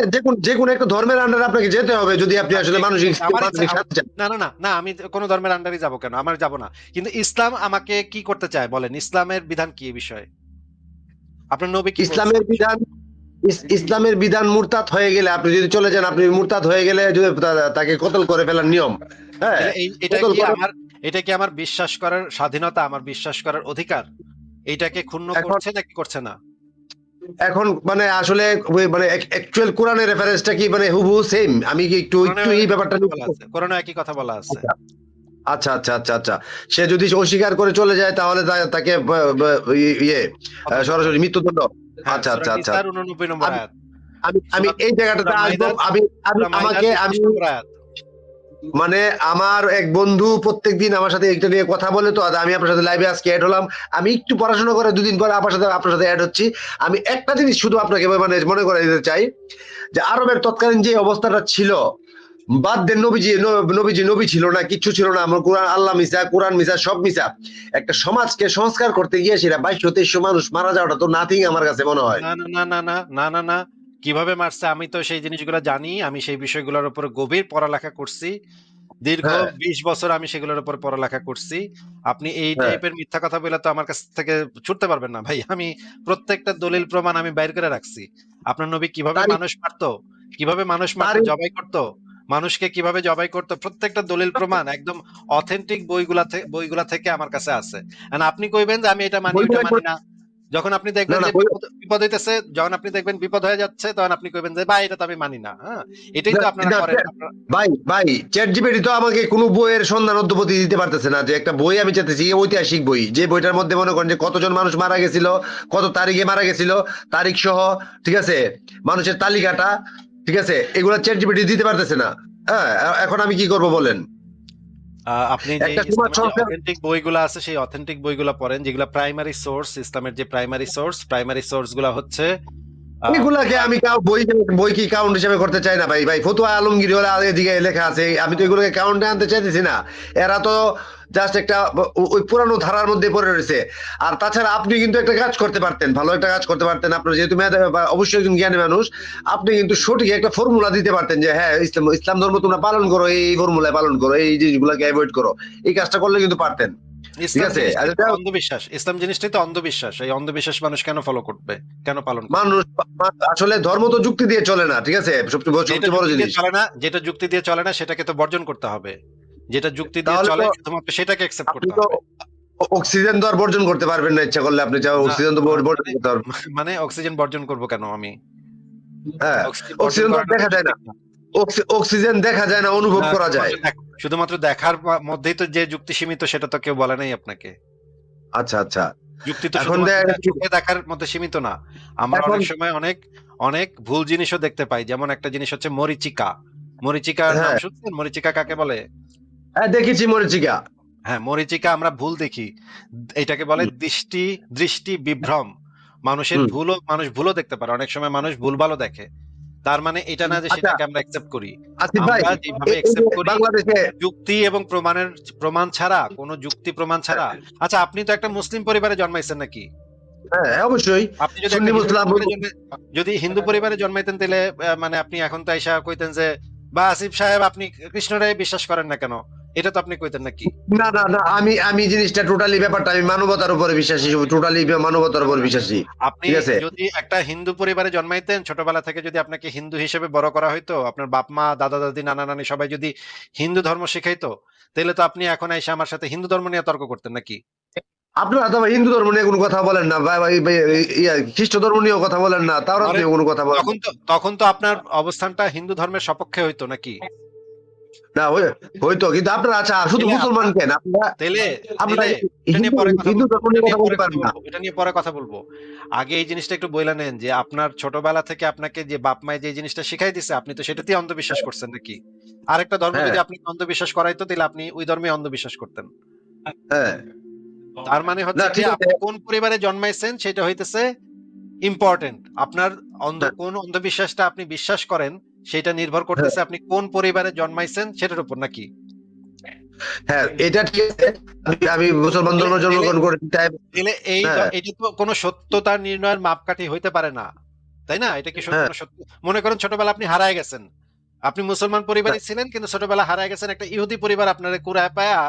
যে কোনো একটা ধর্মের আন্ডারে আপনাকে যেতে হবে যদি আপনি না, আসলে মানসিক আমার ইচ্ছা মানসিক শান্তি চান। না, না, না, না, আমি কোন ধর্মের আন্ডারে যাব কেন? আমার যাব না। কিন্তু ইসলাম আমাকে কি করতে চায় বলেন? ইসলামের বিধান কি এই বিষয়ে? আপনার নবী কি বলছে? ইসলামের বিধান, ইসলামের বিধান মুরতাদ হয়ে গেলে আপনি যদি চলে যান, আপনি মুরতাদ হয়ে গেলে যদি তাকে কতল করে ফেলার নিয়ম। হ্যাঁ, তাহলে এটা কতল কি করে। আমার বিশ্বাস করার স্বাধীনতা, আমার বিশ্বাস করার অধিকার? এইটাকে ক্ষুণ্ণ এখন করছে নাকি করছে না? এখন মানে আসলে মানে অ্যাকচুয়াল কোরআনের রেফারেন্সটা কি মানে হুবহু সেম? আমি কি একটু কোরআনে একটু এই একই ব্যাপারটা কথা বলা নিয়ে- আছে, কোরআনে একই কথা বলা আছে। আচ্ছা, আচ্ছা, আচ্ছা, আচ্ছা। সে যদি অস্বীকার করে চলে যায় তাহলে তাকে ইয়ে কতল করতে সরাসরি হবে। মৃত্যুদণ্ড। হ্যাঁ, আচ্ছা, সূরা আচ্ছা, আচ্ছা। নিসার 89 নম্বর আমি আয়াত। আমি আমি সূরা এই সূরা জায়গাটাতে আসবো। মাইদার আমি আমি সূরা মাইদার আমাকে 23 আমি নম্বর আয়াত। মানে আমার এক বন্ধু প্রত্যেকদিন আমার সাথে এটা নিয়ে কথা বলে, তো আর আমি আপনার সাথে লাইভে আজকে অ্যাড হলাম। আমি একটু পড়াশোনা করে দুদিন পরে আপনার সাথে অ্যাড হচ্ছি। আমি একটা জিনিস শুধু আপনাকে মানে মনে করে দিতে চাই যে আরবের তৎকালীন যে অবস্থাটা ছিল, বাদ দেন নবী ছিল না, কিচ্ছু ছিল না, আমার কোরআন আল্লাহ মিশা, কোরআন মিশা, সব মিশা। একটা সমাজকে সংস্কার করতে গিয়ে সেটা 2200-2300 মানুষ মারা যাওয়াটা তো নাথিং আমার কাছে মনে হয়। না, না, না, না, না, না, না, না। কিভাবে মারছে আমি তো সেই জিনিসগুলো জানি। আমি সেই বিষয়গুলোর উপর গভীর পড়ালেখা করছি। দীর্ঘ হ্যাঁ, 20 বছর আমি সেগুলোর উপর পড়ালেখা করছি। আপনি এই হ্যাঁ। টাইপের মিথ্যা কথা বলে তো আমার কাছ থেকে ছুটতে পারবেন না ভাই। আমি প্রত্যেকটা দলিল প্রমাণ আমি বাইর করে রাখছি। আপনার নবী কিভাবে তারই মানুষ মারতো, কিভাবে মানুষ মারতো, তারই জবাই করতো, মানুষকে কিভাবে জবাই করতো, প্রত্যেকটা দলিল প্রমাণ একদম অথেন্টিক বইগুলা থেকে আমার কাছে আছে। And আপনি কইবেন যে আমি এটা মানি ওইটা বইগুলো মানি না। যখন আপনি না, দেখবেন না, যে বিপদ হইতেছে, যখন আপনি দেখবেন বিপদ হয়ে যাচ্ছে, তখন আপনি কইবেন যে ভাই এটা তো আমি মানি না। হ্যাঁ? এটাই তো আপনারা না, করেন। আপনারা ভাই ভাই, চ্যাট জিপিটি তো আমাকে কোনো বইয়ের সন্ধান অদ্যপতি দিতে পারতেছে না। যে একটা বই আমি চাইতেছি ঐতিহাসিক বই, যে বইটার মধ্যে মনে করেন যে কতজন মানুষ মারা গেছিল, কত তারিখে মারা গেছিল, তারিখ সহ, ঠিক আছে, মানুষের তালিকাটা, ঠিক আছে, এগুলো চ্যাট জিপিটি দিতে পারতেছে না। হ্যাঁ, এখন আমি কি করব বলেন? আপনি যে একটা সমাজ ইসলামের যে সংস্কার। অথেন্টিক বইগুলো আছে সেই অথেন্টিক বইগুলো পড়েন, যেগুলো প্রাইমারি সোর্স, ইসলামের যে প্রাইমারি সোর্স গুলা হচ্ছে এগুলাকে কোরআন। আমি বই কি কাউন্ট হিসেবে করতে চাই না ভাই। ভাই ফতুয়া আলমগীর ওরা এদিকে লেখা আছে, আমি তো এগুলোকে কাউন্টে আনতে চাইতেছি না। এরা তো জাস্ট একটা ওই পুরানো ধারার মধ্যে পড়ে রয়েছে। আর তাছাড়া আপনি কিন্তু একটা কাজ করতে পারতেন, ভালো একটা কাজ করতে পারতেন। আপনার যেহেতু মেধাবী বা অবশ্যই একজন জ্ঞানী মানুষ, আপনি কিন্তু সঠিক একটা ফর্মুলা দিতে পারতেন যে হ্যাঁ, ইসলাম ধর্ম তোমরা পালন করো, এই ফর্মুলায় পালন করো, এই জিনিসগুলোকে অ্যাভয়েড করো। এই কাজটা করলে কিন্তু পারতেন। ঠিক ইসলাম আছে। জিনিসটাই তো আচ্ছা, অন্ধবিশ্বাস, ইসলাম জিনিসটাই তো অন্ধবিশ্বাস। এই অন্ধবিশ্বাস মানুষ কেন ফলো করবে, কেন পালন করবে? মানুষ আসলে ধর্ম তো যুক্তি দিয়ে চলে না, ঠিক আছে, সবচেয়ে বড় জিনিস। যেটা যুক্তি দিয়ে চলে না সেটাকে তো বর্জন করতে হবে। যেটা যুক্তি দিয়ে তাহলে চলে তো শুধুমাত্র সেটাকে অ্যাকসেপ্ট আপনি করতে তো হবে। অক্সিজেন তো আর বর্জন করতে পারবেন না, ইচ্ছা করলে আপনি চাও না, অক্সিজেন তো বর্জন মানে করতে পারবেন। মানে অক্সিজেন বর্জন করব কেন আমি? হ্যাঁ, অক্সিজেন বর্জন অক্সিজেন তো আর করাটা তো দেখা যায় না। ঠিক না। অক্সিজেন দেখা যায় না, অনুভব করা যায়। শুধুমাত্র দেখার মধ্যেই তো যে যুক্তি সীমিত সেটা তো কেউ বলে নাই আপনাকে। আচ্ছা আচ্ছা। যুক্তি তো এখন শুধুমাত্র চোখে দেখার মধ্যে সীমিত না। আমরা এখন অনেক সময় অনেক অনেক ভুল জিনিসও দেখতে পাই। যেমন একটা জিনিস হচ্ছে মরীচিকা। মরীচিকার নাম হ্যাঁ, শুনছেন? মরীচিকা কাকে বলে? হ্যাঁ দেখেছি মরিচিকা। হ্যাঁ, মরীচিকা আমরা ভুল দেখি। এটাকে বলে হুম, দৃষ্টি বিভ্রম। হুম। মানুষ ভুলও দেখতে পারে। অনেক সময় মানুষ ভুলভালও দেখে। তার মানে এটা না যে আচ্ছা সেটাকে আমরা অ্যাকসেপ্ট করি। আসিফ ভাই, আমরা যেভাবে এই যে অ্যাকসেপ্ট করি বাংলাদেশে, যুক্তি এবং প্রমাণ ছাড়া, কোন যুক্তি প্রমাণ ছাড়া। আচ্ছা, আপনি তো একটা মুসলিম পরিবারে জন্মাইছেন নাকি? হ্যাঁ অবশ্যই আপনি যদি সুন্নি একটা মুসলাম। যদি হিন্দু পরিবারে জন্মাইতেন তাহলে মানে আপনি এখন তো আইসা কইতেন যে বা আসিফ সাহেব আপনি কৃষ্ণরাই বিশ্বাস করেন না কেন? এটা তো আপনি কইতেন নাকি? না না না, আমি আমি জিনিসটা টোটালি, ব্যাপারটা আমি মানবতার উপরে বিশ্বাসী, টোটালি মানবতার উপর বিশ্বাসী। আপনি ঠিক আছে। যদি একটা হিন্দু পরিবারে জন্মাইতেন, ছোটবেলা থেকে যদি আপনাকে হিন্দু হিসেবে বড় করা হইতো, আপনার বাপ মা দাদা দাদি নানা নানি সবাই যদি হিন্দু ধর্ম শিখাইতো, তাহলে তো আপনি এখন এসে আমার সাথে হিন্দু ধর্ম নিয়ে তর্ক করতেন নাকি? আপনারা তো হিন্দু ধর্ম নিয়ে কোনো কথা বলেন না, খ্রিস্ট ধর্ম নিয়েও কথা বলেন না, তাওরাত ধরেন নিয়ে কোনো কথা বলেন তখন তো আপনার অবস্থানটা হিন্দু ধর্মের সপক্ষে হইতো নাকি? না। হয়তো, কিন্তু আপনারা আচ্ছা শুধু তাইলে মুসলমান কেন, আপনারা তাইলে আপনারা তাইলে এটা নিয়ে হিন্দু পরে কথা হিন্দু বলবো। ধর্ম নিয়ে কথা বলতে পারেন না। এটা নিয়ে পরে কথা বলবো। আগে এই জিনিসটা একটু বইলা নেন যে আপনার ছোটবেলা থেকে আপনাকে যে বাপ মায়ে যে জিনিসটা শিখাই দিছে আপনি তো সেটাতেই অন্ধবিশ্বাস করছেন নাকি? আরেকটা ধর্ম হ্যাঁ যদি আপনি অন্ধবিশ্বাস করাইতো তাহলে আপনি ওই ধর্মে অন্ধবিশ্বাস করতেন। হ্যাঁ। তার মানে না হচ্ছে যে ঠিক আছে। আপনি কোন পরিবারে জন্মাইছেন সেটা হইতেছে ইম্পর্টেন্ট। আপনার হ্যাঁ কোন অন্ধবিশ্বাসটা আপনি বিশ্বাস করেন সেটা নির্ভর হ্যাঁ করতেছে আপনি কোন পরিবারে জন্মাইছেন সেটার উপর নাকি? হ্যাঁ, এটা ঠিক আছে। আমি মুসলমান তাইলে ধর্মে তাইলে জন্মগ্রহণ করেছি তাই। তাইলে হ্যাঁ এটা তো কোনো সত্যতা নির্ণয়ের মাপকাঠি হইতে পারে না। তাই না? এটা কি হ্যাঁ কোনো সত্য? মনে করেন ছোটবেলা আপনি হারায় গেছেন। আপনি মুসলমান পরিবারে ছিলেন কিন্তু ছোটবেলা হারায় গেছেন, একটা ইহুদি পরিবার আপনারে কুড়ায় পায়া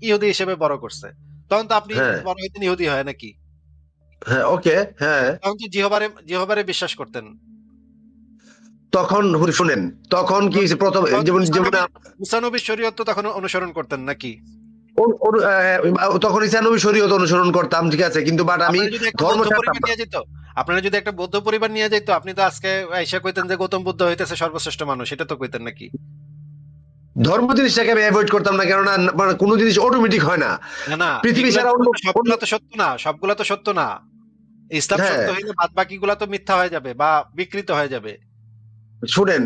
ইহুদি হিসেবে বড় করছে। তখন তো আপনি হ্যাঁ বড় হইতেন ইহুদি হয় নাকি? হ্যাঁ ওকে হ্যাঁ। তখন তো জিহোবারে বিশ্বাস করতেন। তখন শুনেন, তখন কি হয়েছে, প্রথম তখন তো যেমন যেমন মুসানবীর শরীয়ত তো তখন অনুসরণ করতেন নাকি? তখন ইসলামী শরীয়ত অনুসরণ করতাম, ঠিক আছে, কিন্তু বাট আমি আপনারা যদি একটা ধর্ম বৌদ্ধ ছাড়তাম পরিবার না। নিয়ে যেত, আপনারা যদি একটা বৌদ্ধ পরিবার নিয়ে যেত, আপনি তো আজকে আইসা কইতেন যে গৌতম বুদ্ধ হইতেছে সর্বশ্রেষ্ঠ মানুষ। এটা তো কইতেন নাকি? ধর্ম জিনিসটাকে আমি অ্যাভয়েড করতাম না, কেননা মানে কোনো জিনিস অটোমেটিক হয় না। না, না, পৃথিবী এগুলা ছাড়া অন্য অন্য সবগুলা তো সত্য না। সবগুলা তো সত্য না। ইসলাম হ্যাঁ সত্য হইলে বাদ বাকিগুলা তো মিথ্যা হয়ে যাবে বা বিকৃত হয়ে যাবে। শুনেন,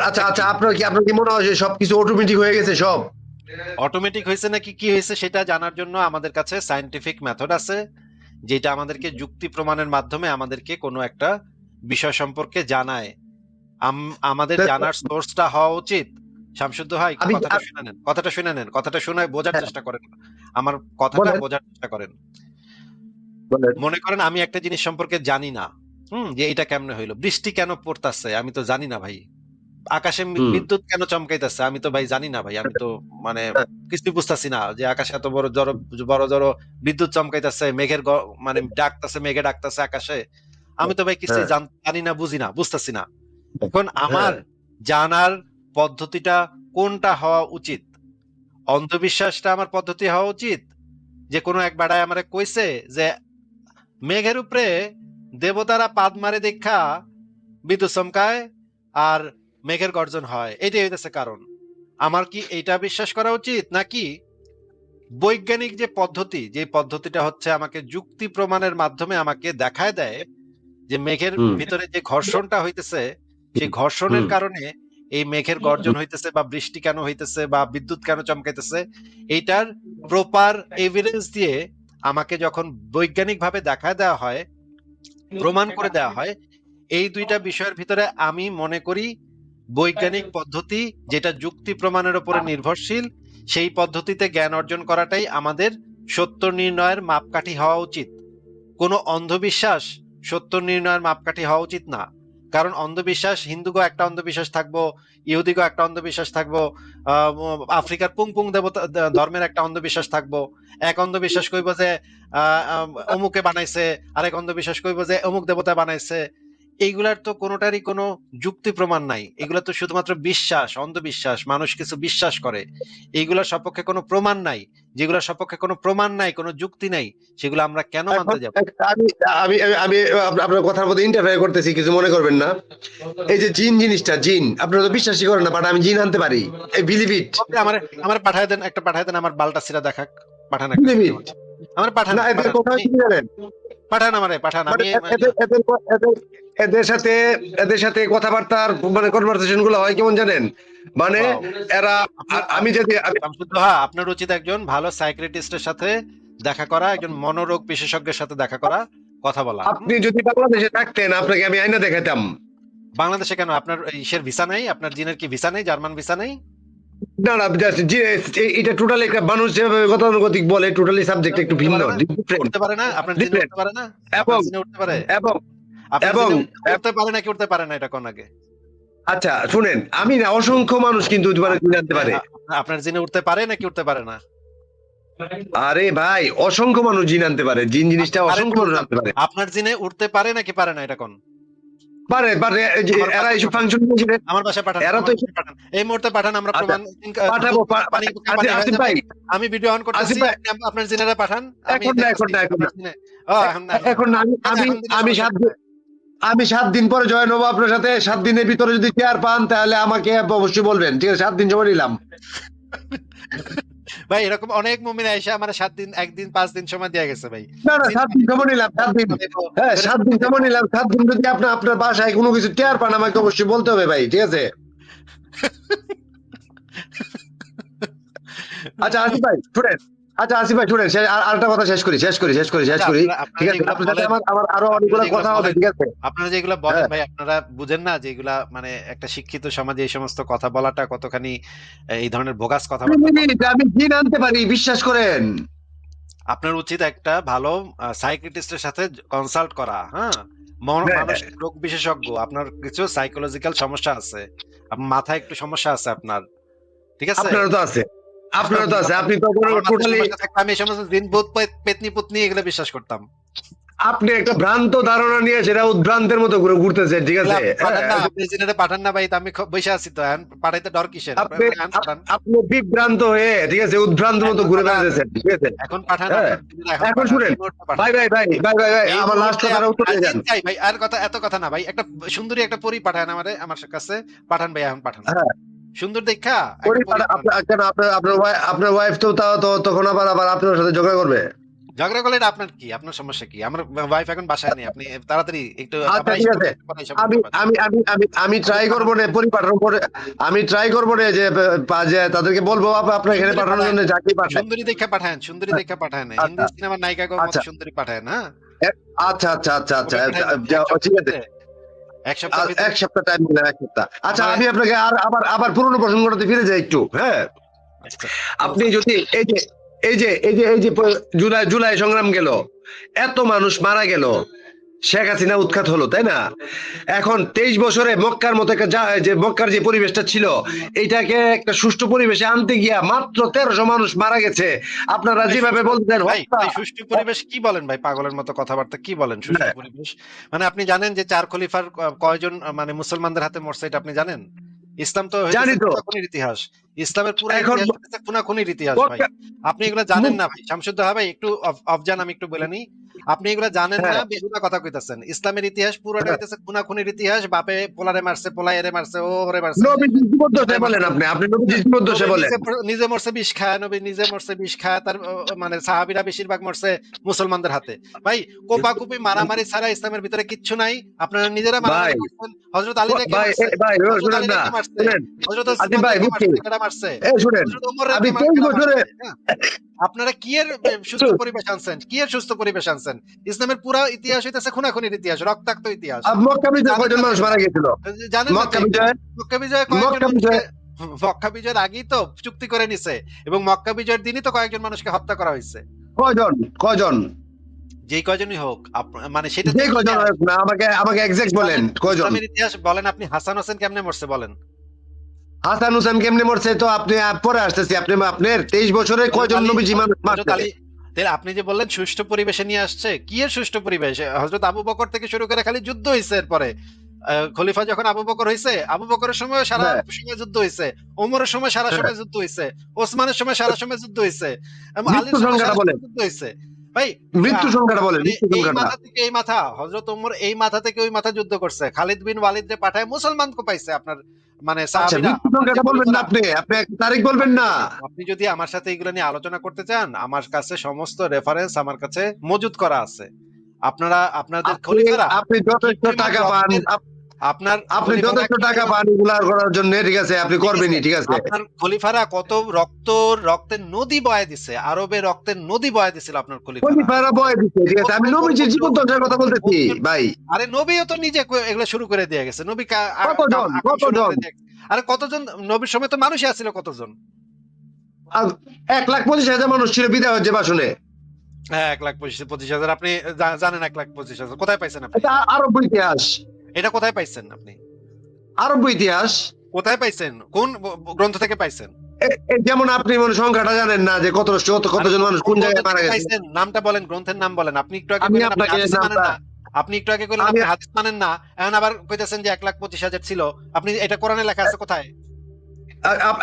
আচ্ছা আচ্ছা, নাকি? আপনার কি মনে হয় যে সবকিছু অটোমেটিক হয়ে গেছে সব? অটোমেটিক হয়েছে নাকি কি হয়েছে সেটা জানার জন্য আমাদের কাছে সায়েন্টিফিক মেথড আছে, যেটা আমাদেরকে যুক্তি প্রমাণের মাধ্যমে আমাদেরকে কোনো একটা বিষয় সম্পর্কে জানায়। আমাদের জানার সোর্সটা হওয়া উচিত। শামসুদ্দোহা ভাই একটু আমি কথাটা শুনে বোঝার হ্যাঁ, চেষ্টা করেন। আমার কথাটা বলেন বোঝার চেষ্টা করেন। বলেন। মনে করেন আমি একটা জিনিস সম্পর্কে জানি না। যে এটা কেমনে হইলো? বৃষ্টি কেন পড়তাছে? আমি তো জানি না ভাই। আকাশে হুম বিদ্যুৎ কেন চমকাইতেছে? আমি তো ভাই জানি না ভাই। আমি তো মানে হ্যাঁ, কিছুই বুঝতাছি না যে আকাশে এত বড় বিদ্যুৎ চমকাইতেছে, মানে ডাকতেছে, মেঘে ডাকতেছে আকাশে। আমি তো ভাই কিছুই হ্যাঁ, জানি না, বুঝি না, বুঝতাছি না। এখন আমার হ্যাঁ, জানার পদ্ধতিটা কোনটা হওয়া উচিত? অন্ধবিশ্বাসটা আমার পদ্ধতি হওয়া উচিত? যে কোনো এক বেড়ায় আমারে কইছে যে মেঘের উপরে দেবতারা পাদ মারে দেখা বিদ্যুৎ চমকায় আর মেঘের গর্জন হয়, এটাই হইতেছে কারণ। আমার কি এইটা বিশ্বাস করা উচিত, নাকি বৈজ্ঞানিক যে পদ্ধতি, যে পদ্ধতিটা হচ্ছে আমাকে যুক্তি প্রমাণের মাধ্যমে আমাকে দেখায় দেয় যে মেঘের হুম ভিতরে যে ঘর্ষণটা হইতেছে সেই ঘর্ষণের হুম কারণে এই মেঘের গর্জন হইতেছে বা বৃষ্টি কেন হইতেছে বা বিদ্যুৎ কেন চমকাইতেছে, এইটার প্রপার এভিডেন্স দিয়ে আমাকে যখন বৈজ্ঞানিক ভাবে দেখায় দেওয়া হয়, প্রমাণ করে দেওয়া হয়, এই দুইটা বিষয়ের ভিতরে আমি মনে করি বৈজ্ঞানিক পদ্ধতি যেটা যুক্তি প্রমাণের উপরে নির্ভরশীল, সেই পদ্ধতিতে জ্ঞান অর্জন করাটাই আমাদের সত্য নির্ণয়ের মাপকাঠি হওয়া উচিত। কোনো অন্ধবিশ্বাস সত্য নির্ণয়ের মাপকাঠি হওয়া উচিত না। কারণ অন্ধবিশ্বাস, হিন্দুগো একটা অন্ধবিশ্বাস থাকবো, ইহুদিগো একটা অন্ধবিশ্বাস থাকবো, আফ্রিকার পুং দেবতা ধর্মের একটা অন্ধবিশ্বাস থাকবো। এক অন্ধবিশ্বাস কইবো যে অমুকে বানাইছে, আরেক অন্ধবিশ্বাস কইবো যে অমুক দেবতা বানাইছে। এইগুলার তো কোনোটারই কোনো যুক্তি প্রমাণ নাই, এগুলা তো শুধুমাত্র বিশ্বাস, অন্ধবিশ্বাস, মানুষ কিছু বিশ্বাস করে, এইগুলোর সপক্ষে কোনো প্রমাণ নাই। যেগুলোর সপক্ষে কোনো প্রমাণ নাই, কোনো যুক্তি নাই, সেগুলো আমরা কেন এখন মানতে যাব? আমি আমি আমি আপনার কথার মধ্যে ইন্টারফেয়ার করতেছি, কিছু মনে করবেন না। এই যে জিন জিনিসটা, জিন আপনারা তো বিশ্বাসই করেন না, বাট আমি জিন আনতে পারি, এই বিলিভ ইট। ওকে, আমার আমার পাঠায় দেন, একটা পাঠায় দেন, আমার বালটা সিরা দেখাক। পাঠান একটা বিলিভ ছবি ইট। আমার। আমার পাঠান, না, এদের পাঠান, কথা কি জানেন, পাঠান আমারে, পাঠান। মানে আমি এদের সাথে কথাবার্তার মানে কনভারসেশন গুলো হয় কেমন জানেন, মানে Wow. এরা আমি যদি শামসুদ্দোহা, আপনার উচিত একজন ভালো সাইকিয়াট্রিস্টের সাথে দেখা করা, একজন মনোরোগ বিশেষজ্ঞের সাথে দেখা করা, কথা বলা। আপনি যদি বাংলাদেশে থাকতেন আপনাকে আমি আইনা দেখাতাম। বাংলাদেশে কেন? আপনার ইসের ভিসা নেই? আপনার জিনের কি ভিসা নেই? জার্মান ভিসা নেই? না না, এটা টোটালি একটা মানুষ যেভাবে গতানুগতিক বলে, টোটালি সাবজেক্ট একটু ভিন্ন, ডিফারেন্ট। উঠতে পারে না? আপনার জিনে উঠতে পারে না? এবং আপনার জিনে উঠতে পারে? এবং আপনার এবং জিনে উঠতে পারে নাকি উঠতে পারে না, এটা কোন আগে? আচ্ছা শুনেন, আমি না, অসংখ্য মানুষ কিন্তু জানতে পারে। আপনার জিনে উঠতে পারে নাকি উঠতে পারে না? আরে ভাই, অসংখ্য মানুষ জিন আনতে পারে, জিন জিনিসটা অসংখ্য মানুষ আনতে পারে। আপনার জিনে উঠতে পারে নাকি পারে না, এটা কোন? পারে পারে, এই যে এরা এইসব ফাংশন নিয়েছে, আমার বাসায় পাঠান, এরা আমার তো বাসায় পাঠান, এই মুহূর্তে পাঠান, আমরা আচ্ছা, প্রমাণ পাঠাবো। আসিফ ভাই, আমি ভিডিও অন করতেছি, আসিফ ভাই, আপনি আপনার জিনেরা পাঠান। আমি এখন না, এখন না, এখন না, এখন না, এখন না, আমি এখন দিলে আমি সমস্যা 7 দিন, আমি 7 দিন পরে জয়েন হবো আপনার সাথে। 7 দিনের ভিতরে যদি চেয়ার পান তাহলে আমাকে অবশ্যই বলবেন, ঠিক আছে? 7 দিন সময় নিলাম। ভাই, এরকম অনেক মুমিন আয়েশা আমার 7 দিন, 1 দিন, 5 দিন সময় দেয়া গেছে ভাই। না না, 7 দিন সময় নিলাম, 7 দিন। হ্যাঁ, 7 দিন সময় নিলাম। 7 দিন যদি আপনার বাসায় কোনো কিছু চেয়ার পান আমাকে অবশ্যই বলতে হবে ভাই, ঠিক আছে? আচ্ছা আসিফ ভাই শুনেন, আচ্ছা আসিফ ভাই শুনেন, আরেকটা কথা শেষ করি, ঠিক আছে? আপনার সাথে আমার আরো অনেকগুলো কথা হবে, ঠিক আছে? আপনারা যেগুলা বলেন হ্যাঁ। ভাই, আপনারা বুঝেন না যে এগুলা মানে একটা শিক্ষিত সমাজে এই সমস্ত কথা বলাটা কতখানি এই ধরনের বোগাস কথা। আমি জিন আনতে পারি, বিশ্বাস করেন। আপনার উচিত একটা ভালো সাইকিয়াট্রিস্টের সাথে কনসাল্ট করা। হ্যাঁ, হ্যাঁ, মানসিক রোগ বিশেষজ্ঞ। আপনার কিছু সাইকোলজিক্যাল সমস্যা আছে, আপনার মাথায় একটু সমস্যা আছে আপনার, ঠিক আছে? আপনারও তো আছে, আপনারও তো আছে। আপনি তো টোটালি, আমি এই সমস্ত দিন ভূত পেতনি পুতনি এগুলো বিশ্বাস করতাম। আপনি একটা ভ্রান্ত ধারণা নিয়ে সেটা উদ্ভ্রান্তের মতো ঘুরে ঘুরতেছে, ঠিক আছে? পাঠান না, আপনি জিনেরে পাঠান না ভাই, তো আমি বসে আছি তো, এখন পাঠাইতে ডর কিসের? আপনি বিভ্রান্ত হয়ে, ঠিক আছে, উদ্ভ্রান্ত মতো ঘুরে বেড়াতেছেন, ঠিক আছে? এখন পাঠান। এখন শুনেন ভাই, আমার লাস্ট কথাটা উত্তর দিয়ে যান ভাই। আর কথা, এত কথা না ভাই, একটা সুন্দরী একটা পরী পাঠান আমারে, আমার কাছে পাঠান ভাই, এখন পাঠান। সুন্দর দেখা আপনার ওয়াইফ তো তখন আবার আপনার সাথে ঝগড়া করবে। ঝগড়া করলে আপনার কি? আপনার সমস্যা কি? আমার ওয়াইফ এখন বাসায় নেই, আপনি তাড়াতাড়ি একটু। আচ্ছা ঠিক আছে, আমি ট্রাই করবো রে পরিপাঠন করে, আমি ট্রাই করবো রে যে তাদেরকে বলবো আপনার এখানে পাঠানোর জন্য, চাকরি পাঠান। সুন্দরী দেখা পাঠান, সুন্দরী দেখা পাঠান, হিন্দি সিনেমার নায়িকা গো মতো সুন্দরী পাঠান। হ্যাঁ, আচ্ছা আচ্ছা আচ্ছা আচ্ছা, ঠিক আছে, এক সপ্তাহ টাইম দিলাম, 1 সপ্তাহ। আচ্ছা, আমি আপনাকে আবার পুরনো প্রসঙ্গটাতে ফিরে যাই একটু। হ্যাঁ, আপনি যদি এই যে জুলাই সংগ্রাম গেল, এত মানুষ মারা গেল, শেখ হাসিনা উৎখাত হলো, তাই না? এখন 23 বছরে মক্কার মতো যে মক্কার যে পরিবেশটা ছিল, এটাকে একটা সুষ্ঠু পরিবেশে আনতে গিয়া মাত্র 1300 মানুষ মারা গেছে। আপনারা যেভাবে বলতেন সুষ্ঠু পরিবেশ কি বলেন ভাই? পাগলের মতো কথাবার্তা কি বলেন? সুষ্ঠু পরিবেশ মানে আপনি জানেন যে 4 খলিফার কয়জন মানে মুসলমানদের হাতে মরছে, এটা আপনি জানেন? ইসলাম তো খুনাখুনির ইতিহাস, ইসলামের পুরো ইতিহাস খুনাখুনির ইতিহাস ভাই। আপনি এগুলো জানেন না ভাই? শামসুদ্দোহা ভাই একটু অফজান, আমি একটু বলে নিই, আপনি এগুলো জানেন না, বেহুদা কথা কইতাছেন। ইসলামের ইতিহাস পুরোটা হইতেছে খুনাখুনির ইতিহাস। বাপে পোলারে মারছে, পোলা এরে মারছে, ও ওরে মারছে। বলেন আপনি নিজে মরছে বিষ খায়, নবী নিজে মরছে বিষ খায়, তার মানে সাহাবীরা বেশিরভাগ মরছে মুসলমানদের হাতে। ভাই, কোপাকুপি মারামারি ছাড়া ইসলামের ভিতরে কিচ্ছু নাই। আপনারা নিজেরা মারামারি করছেন। হযরত আলী নাকি মারছে, আপনারা কি এর সুস্থ পরিবেশ আনছেন? কি এর সুস্থ পরিবেশ আনছেন? ইসলামের পুরো ইতিহাস হইতেছে খুনাখুনির ইতিহাস, রক্তাক্ত ইতিহাস। মক্কা বিজয় কয়জন মানুষ মারা গিয়েছিল? জানেন? মক্কা বিজয়ের আগেই তো চুক্তি করে নিছে, এবং মক্কা বিজয়ের দিনই তো কয়েকজন মানুষকে হত্যা করা হয়েছে। কয়জন? যেই কয়জনই হোক, মানে সেটা আমাকে এক্সাক্ট বলেন কয়জন? ইসলামের ইতিহাস বলেন। আপনি হাসান হোসেন কেমনে মরছে বলেন? হাসান হোসেন কেমনে মরছে তো আপনি পরে আসতেছি। আপনার 23 বছরে কয়জন নবীজি মানুষ মারছে? তাহলে আপনি যে বললেন সুষ্ঠু পরিবেশে নিয়ে আসছে, কি এর সুষ্ঠু পরিবেশ? হযরত আবু বকর থেকে শুরু করে খালি যুদ্ধ হইছে এরপরে। খলিফা যখন আবু বকর হইছে, আবু বকরের সময় সারা হ্যাঁ সময় যুদ্ধ হইছে। ওমরের সময় সারা হ্যাঁ সময় যুদ্ধ হইছে। ওসমানের সময় সারা সময় যুদ্ধ হইছে। মৃত্যু আলীর সময় সংখ্যাটা সারা বলেন, সময় যুদ্ধ হইছে। ভাই মৃত্যু সংখ্যাটা বলেন, মানে মৃত্যু এই সংখ্যাটা। মাথা থেকে এই মাথা, হযরত ওমর এই মাথা থেকে ওই মাথা যুদ্ধ করছে। খালিদ বিন ওয়ালিদরে পাঠায় মুসলমানকে পাইছে আপনার মানে আচ্ছা সাহাবীরা, মৃত্যু আপনার যে সংখ্যাটা বলবেন না, খলিফারা। আপনি এক তারিখ বলবেন না। আপনি যদি আমার সাথে এগুলো নিয়ে আলোচনা করতে চান, আমার কাছে সমস্ত রেফারেন্স আমার কাছে মজুদ করা আছে। আপনারা আপনাদের আপনি খলিফারা আপনি কি যথেষ্ট পরিমাণ টাকা পান, রক্তের, আপনার আপনি খলিফারা যথেষ্ট কি টাকা পরিমাণ, পান এগুলা করার জন্য, ঠিক আছে আপনি ঠিক আছে, করবেনই, ঠিক আছে। আপনার খলিফারা কত রক্তের নদী বয়ে দিছে, আরবে রক্তের নদী বয়ে দিছিল আপনার খলিফারা। খলিফারা বয় দিচ্ছে, ঠিক আছে, আমি নবীজির জীবন ধ্বংসের কথা বলতেছি ভাই। আরে নবীও তো নিজে এগুলো শুরু করে দিয়ে গেছে। নবী কতজন আকাম শুরু কতজন? করে দিয়ে গেছে। আরে কতজন, নবীর সময় তো মানুষই আছিল কতজন। 1,25,000 মানুষ ছিল বিদায় হচ্ছে ভাষণে। হ্যাঁ, 1,25,000। আপনি জানেন 1,25,000 কোথায় পাইছেন আপনি? এটা আরব ইতিহাস, এটা কোথায় পাইছেন আপনি? আরব ইতিহাস। কোথায় পাইছেন? কোন গ্রন্থ থেকে পাইছেন? যেমন আপনি মনে সংখ্যাটা জানেন না যে আরে কতজন মানুষ কোন কোন গ্রন্থ জায়গায় মারা থেকে গেছে। পাইছেন? নামটা বলেন, গ্রন্থের নাম বলেন। আপনি একটু আগে আমি কইলেন আপনি আপনাকে হাদিস মানেন নামটা না। আপনি একটু আগে কইলেন আমি আপনি হাদিস মানেন না। এখন আবার কইতেছেন যে 1,25,000 ছিল। আপনি এটা কোরআনে লেখা আছে কোথায়?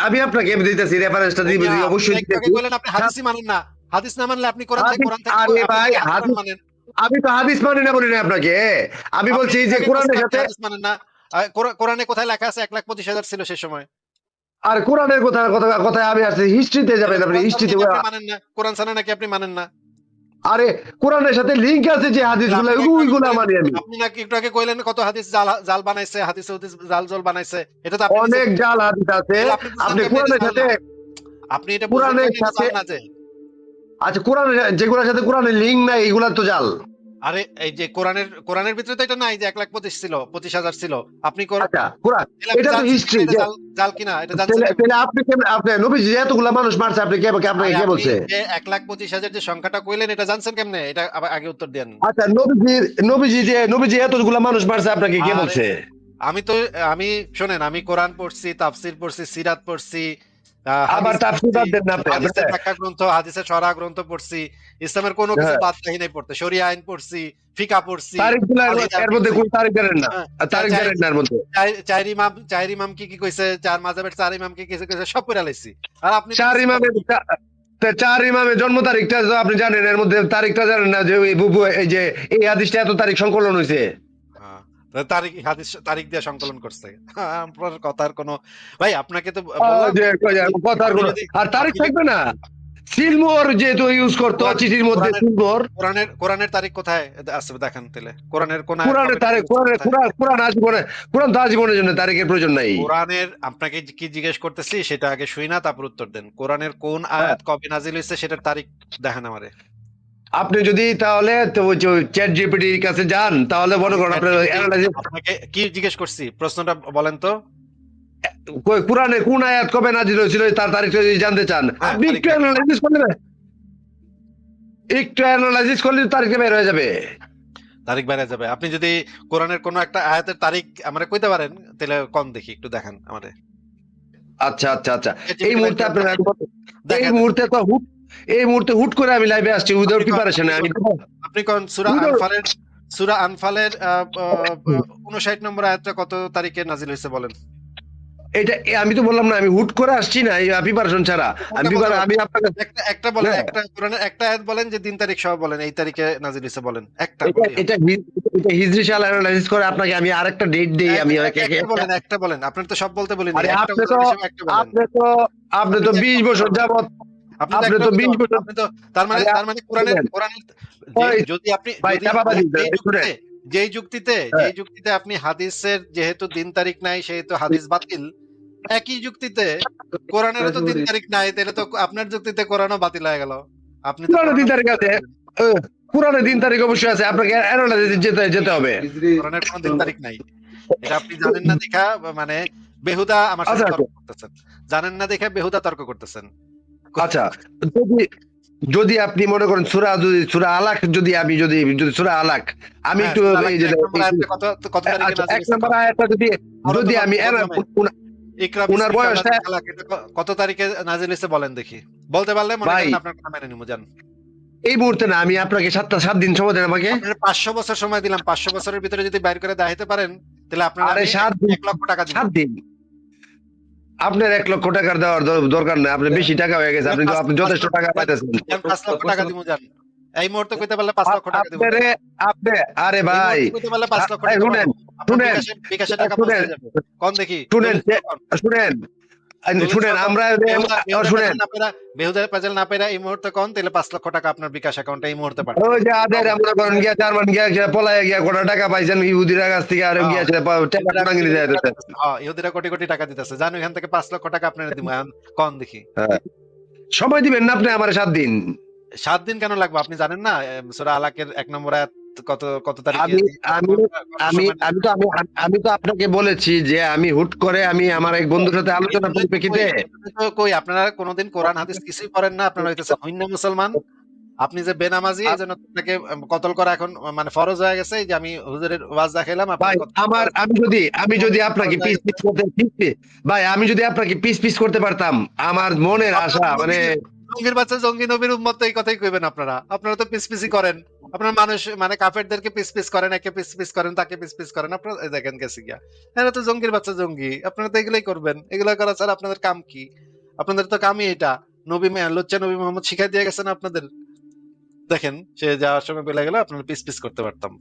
আমি আপনাকে দিতেছি, রেফারেন্সটা মিয়া, দিতেছি, আপনি অবশ্যই একটু আগে দিতেছি। কইলেন আপনি হাদিসই মানেন না। হাদিস না মানলে আপনি হাদিস, কোরআন থেকে আরে আপনি ভাই কি হাদিস কোরআন হাদিস, মানেন? আমি তো হাদিস মানি না, বলি না আপনাকে। আমি আপনি বলছি একটু যে আগে কইছেন কোরআনের আপনি সাথে, হাদিস মানেন না। কোরআনে কোথায় লেখা আছে 1,25,000 ছিল সে সময়? আর কোরআনের কথা কথা কথায় আমি আসছি, হিস্ট্রিতে তাহলে যাবেন আপনি, কোরআন ছাড়া হিস্ট্রিতে। নাকি আপনি মানেন না? কোরআন ছাড়া নাকি আপনি মানেন না? আরে কোরআনের সাথে লিংক আছে যে তাহলে হাদিসগুলো, আপনি না একটু আগে ওইগুলা কইলেন, মানি আমি। আপনি নাকি একটু আগে কইলেন কত হাদিস জাল জাল বানাইছে, হাদিসে হুদিস জাল জল বানাইছে। এটা তো আপনি নিজে অনেক কইলেন। জাল হাদিস আছে। তাহলে আপনি বুঝলেন আপনি কেমনে এটা কোরআনের জাল সাথে, না? আপনি এটা বুঝলেন কোরআনের কেমনে এটা সাথে, জাল না যে? আচ্ছা কোরআনের যেগুলোর সাথে কোরআনের লিংক নাই এগুলা তো জাল। আরে এই যে কোরআনের ভিতরে তো এটা নাই যে 1,25,000 ছিল, 25,000 ছিল। আপনি আচ্ছা কোরআন, তাহলে আপনি এটা তো জানছেন হিস্ট্রি কেমনে এটা যে, জাল জাল কিনা? এটা জানছেন তাহলে কেমনে? আপনি আপনি নবীজি এতগুলা মানুষ মারছে, আপনি কে আপনাকে আরে কে আপনি বলছে? যে 1,25,000 যে সংখ্যাটা কইলেন এটা জানছেন কেমনে? এটা আগে উত্তর দেন। আচ্ছা নবীজি এতগুলা মানুষ মারছে, আপনাকে কে আরে বলছে? আমি তো আমি শোনেন, আমি কোরআন পড়ছি, তাফসীর পড়ছি, সিরাত পড়ছি, আবার হাদিস তাফসীর পড়ছি, বাদ দেন না আপনি। হাদিসের ব্যাখ্যা গ্রন্থ, হাদিসের সরাহ গ্রন্থ পড়ছি, ইসলামের কোনো কিছু হ্যাঁ, বাদ রাখি নাই পড়তে। শরিয়া আইন পড়ছি, ফিকহ পড়ছি, তারিখ গুলা আকিদা এর মধ্যে পড়ছি। কোন তারিখ জানেন না, হ্যাঁ, তারিখ জানেন না এর মধ্যে। চার ইমাম কি কি কইছে, চার মাযহাবের চার ইমাম কি কি কইছে সব পড়া লাইছি। আর আপনি তো চার কিছু ইমামের পড়েন নাই। চার ইমামের জন্ম তারিখটা তো আপনি জানেন, এর মধ্যে তারিখটা জানেন না যে ওই বুবু এই যে এই হাদিসটা এত তারিখ সংকলন হয়েছে। হ্যাঁ, তারিখ হাদিস তারিখ দিয়ে সংকলন করছে। আপনার কথার কোনো, ভাই আপনাকে তো বললাম যে আপনি কথার আপনি কোনো যদি আর তারিখ আপনি যে থাকবে না। সিলমোহর যেহেতু ইউজ করতো কোরআন চিঠির মধ্যে, কোরআনের সিলমোহর। কোরআনের তারিখ কোথায় আছে দেখান তাহলে। কোরআনের কোন আয়াত কোরআনের কবে তারিখ, নাযিল হয়েছে কোথায়? কোরআন আজীবনে, কোরআন তো আজীবনের জন্য, তারিখের প্রয়োজন নাই। কোরআনের আপনাকে কি জিজ্ঞেস করতেছি সেটা আগে শুই না, তারপর উত্তর দেন। কোরআনের কোন হ্যাঁ, আয়াত কবে নাযিল হয়েছে সেটার তারিখ দেখান আমারে। আপনি যদি তাহলে তো চ্যাট জিপিটির কাছে যান, তাহলে মনে আমি করেন আপনার ChatGPT অ্যানালাইসিস, আপনাকে কি জিজ্ঞেস করছি প্রশ্নটা বলেন তো। কোরআনে কোন আয়াত কবে নাজিল হয়েছিল তার তারিখটা যদি জানতে চান, হ্যাঁ, আপনি তারিখ একটু দেখান। অ্যানালাইসিস করলে, একটু অ্যানালাইসিস করলে তারিখটা বের হয়ে যাবে। তারিখ বেড়ে যাবে। আপনি যদি কোরআনের কোন একটা আয়াতের তারিখ আমারে কইতে পারেন তাহলে কোন দেখি একটু দেখান আমারে। আচ্ছা আচ্ছা আচ্ছা, এই ChatGPT বের মুহূর্তে করেন আপনার, তো। এই দেখান। মুহূর্তে তো হুট, এই মুহূর্তে হুট করে আমি লাইভে আসছি উইদাউট আপনি কোন প্রিপারেশনে। আমি আপনি কোন সূরা without- আনফালের 59 নম্বর আয়াতটা কত তারিখে নাযিল হয়েছে বলেন। এটা আমি তো বললাম না, আমি হুট করে আসছি না প্রিপারেশন ছাড়া। আমি আমি আপনাকে একটা বলেন, হ্যাঁ, একটা কোরআনের একটা আয়াত বলেন যে দিন তারিখ সহ বলেন, এই তারিখে নাযিল হয়েছে বলেন। একটা এটা বলেই হবে। এটা এটা হিজরি সাল অ্যানালাইসিস করে আপনাকে আমি আরেকটা ডেট দেই। আমি একটা বলেন। আপনার তো সব বলতে বলিনি। আরে একটা উদাহরণ হিসেবে একটা বলেন। আপনি তো 20 বছর যাবত, আপনি তো আপনি একটা তো 20 বছর, আপনি তো তার মানে আরে কোরআনের ওই যদি আপনি ভাই যদি চাপাবাজি যেই যুক্তিতে আপনি হাদিসের যেহেতু দিন তারিখ নাই সেহেতু হাদিস বাতিল, একই যুক্তিতে কোরআনেরও তো দিন তারিখ নাই, তাহলে তো আপনার যুক্তিতে কোরআনও বাতিল হয়ে গেল। আপনি তো পুরানো দিন কোরআনও তারিখ আছে, পুরানো দিন তারিখ অবশ্যই আছে, আপনাকে অ্যানালাইসিস যেতে হবে। কোরআনের কোনো দিন তারিখ নাই। এটা আপনি জানেন না দেখা মানে বেহুদা আমার সাথে আচ্ছা তর্ক করতেছেন। জানেন না দেখে বেহুদা তর্ক করতেছেন। আচ্ছা, যদি যদি আপনি মনে করেন সূরা আলাক, যদি আমি যদি সূরা আলাক আমি হ্যাঁ, একটু সূরা আলাক এই যে এক নম্বর আয়াতটা কত তারিখে আচ্ছা, নাযিল এক হয়েছে? নম্বর আয়াতটা যদি যদি আমি ইকরা উনার বিসমিকা বয়সটা, আল্লাযী খালাক, এটা কত তারিখে নাযিল হয়েছে বলেন দেখি। বলতে পারলে মনে ভাই করেন আপনার কথা মেনে নিব। জান এই মুহূর্তে না, আমি আপনাকে 7 দিন সময় দেন আমাকে। আপনার 500 বছর সময় দিলাম, 500 বছরের ভিতরে যদি বাইর করে দেখাইতে পারেন তাহলে আপনার আরে আমি 7 দিন, 1 লক্ষ টাকা দিব। 7 দিন। আপনার 1 লক্ষ টাকার দেওয়ার দরকার নাই, আপনি বেশি টাকা হয়ে গেছে, আপনি যথেষ্ট টাকা পাইতেছেন। 5 লক্ষ টাকা দিব জান। এই মুহূর্তে কইতে পারলে 5 লক্ষ টাকা দিব। আপনারে আপনি আরে এই ভাই মুহূর্তে কইতে পারলে 5 লক্ষ এই টাকা শুনেন, পাঠাবো। আপনার শুনেন, বিকাশে টাকা শুনেন, পৌঁছে যাবে। কোন দেখি শুনেন, শুনেন, শুনেন, আমরা শুনেন, বেহুদা পাজাল না পেরা এই মুহূর্তে কোন তাহলে 5 লক্ষ টাকা আপনার বিকাশ অ্যাকাউন্টে এই মুহূর্তে পাঠাবো। ওই যে আদের মনে করেন গিয়া জার্মান গিয়া পলায় গিয়া কোটা টাকা পাইছেন ইহুদিরা কাছ থেকে, আর গিয়া টাকা মাঙ্গি নিয়ে যায়। হ্যাঁ, ইহুদিরা কোটি কোটি টাকা দিতেছে, জানো এখান থেকে 5 লক্ষ টাকা আপনারা দিব। এখন কোন দেখি সময় দিবেন না আপনি আমার 7 দিন? 7 দিন কেন লাগবে? আপনি জানেন না সূরা আলাকের 1 নম্বর আয়াত কত তারিখে? আমি আমি আমি আমি তো আমি তো আপনাকে বলেছি যে আমি হুট করে আমি আমার এক বন্ধুর সাথে আলোচনা পরিপ্রেক্ষিতে। কই আপনারা কোনোদিন কোরআন হাদিস কিছুই পড়েন না? আপনারা হইতেছে হইন্না মুসলমান। আপনি যে বেনামাজি, এজন্য আপনাকে কতল করা এখন মানে ফরজ হয়ে গেছে। এই যে আমি হুজুরের ওয়াজ দেখাইলাম, ভাই আমি যদি আপনাকে ভাই আমি যদি আপনাকে পিস করতে পারতাম, আমার মনের আশা মানে জঙ্গির বাচ্চা জঙ্গি নবীর উম্মত তো এই কথাই কইবেন আপনারা। আপনারা তো পিস করেন। আপনারা মানুষ মানে কাফেরদেরকে পিস করেন, একে পিস করেন, তাকে পিস করেন। আপনারা এই দেখেন গেছে গিয়া। এরা তো জঙ্গির বাচ্চা জঙ্গি। আপনারা তো এগুলাই করবেন। এগুলা করা ছাড়া আপনাদের কাম কি? আপনাদের তো কামই এটা। লুচ্চা নবী মোহাম্মদ শিখাই দিয়ে গেছেন আপনাদের। দেখেন সে যাওয়ার সময় বলে গেল আপনারা পিস করতে পারতাম।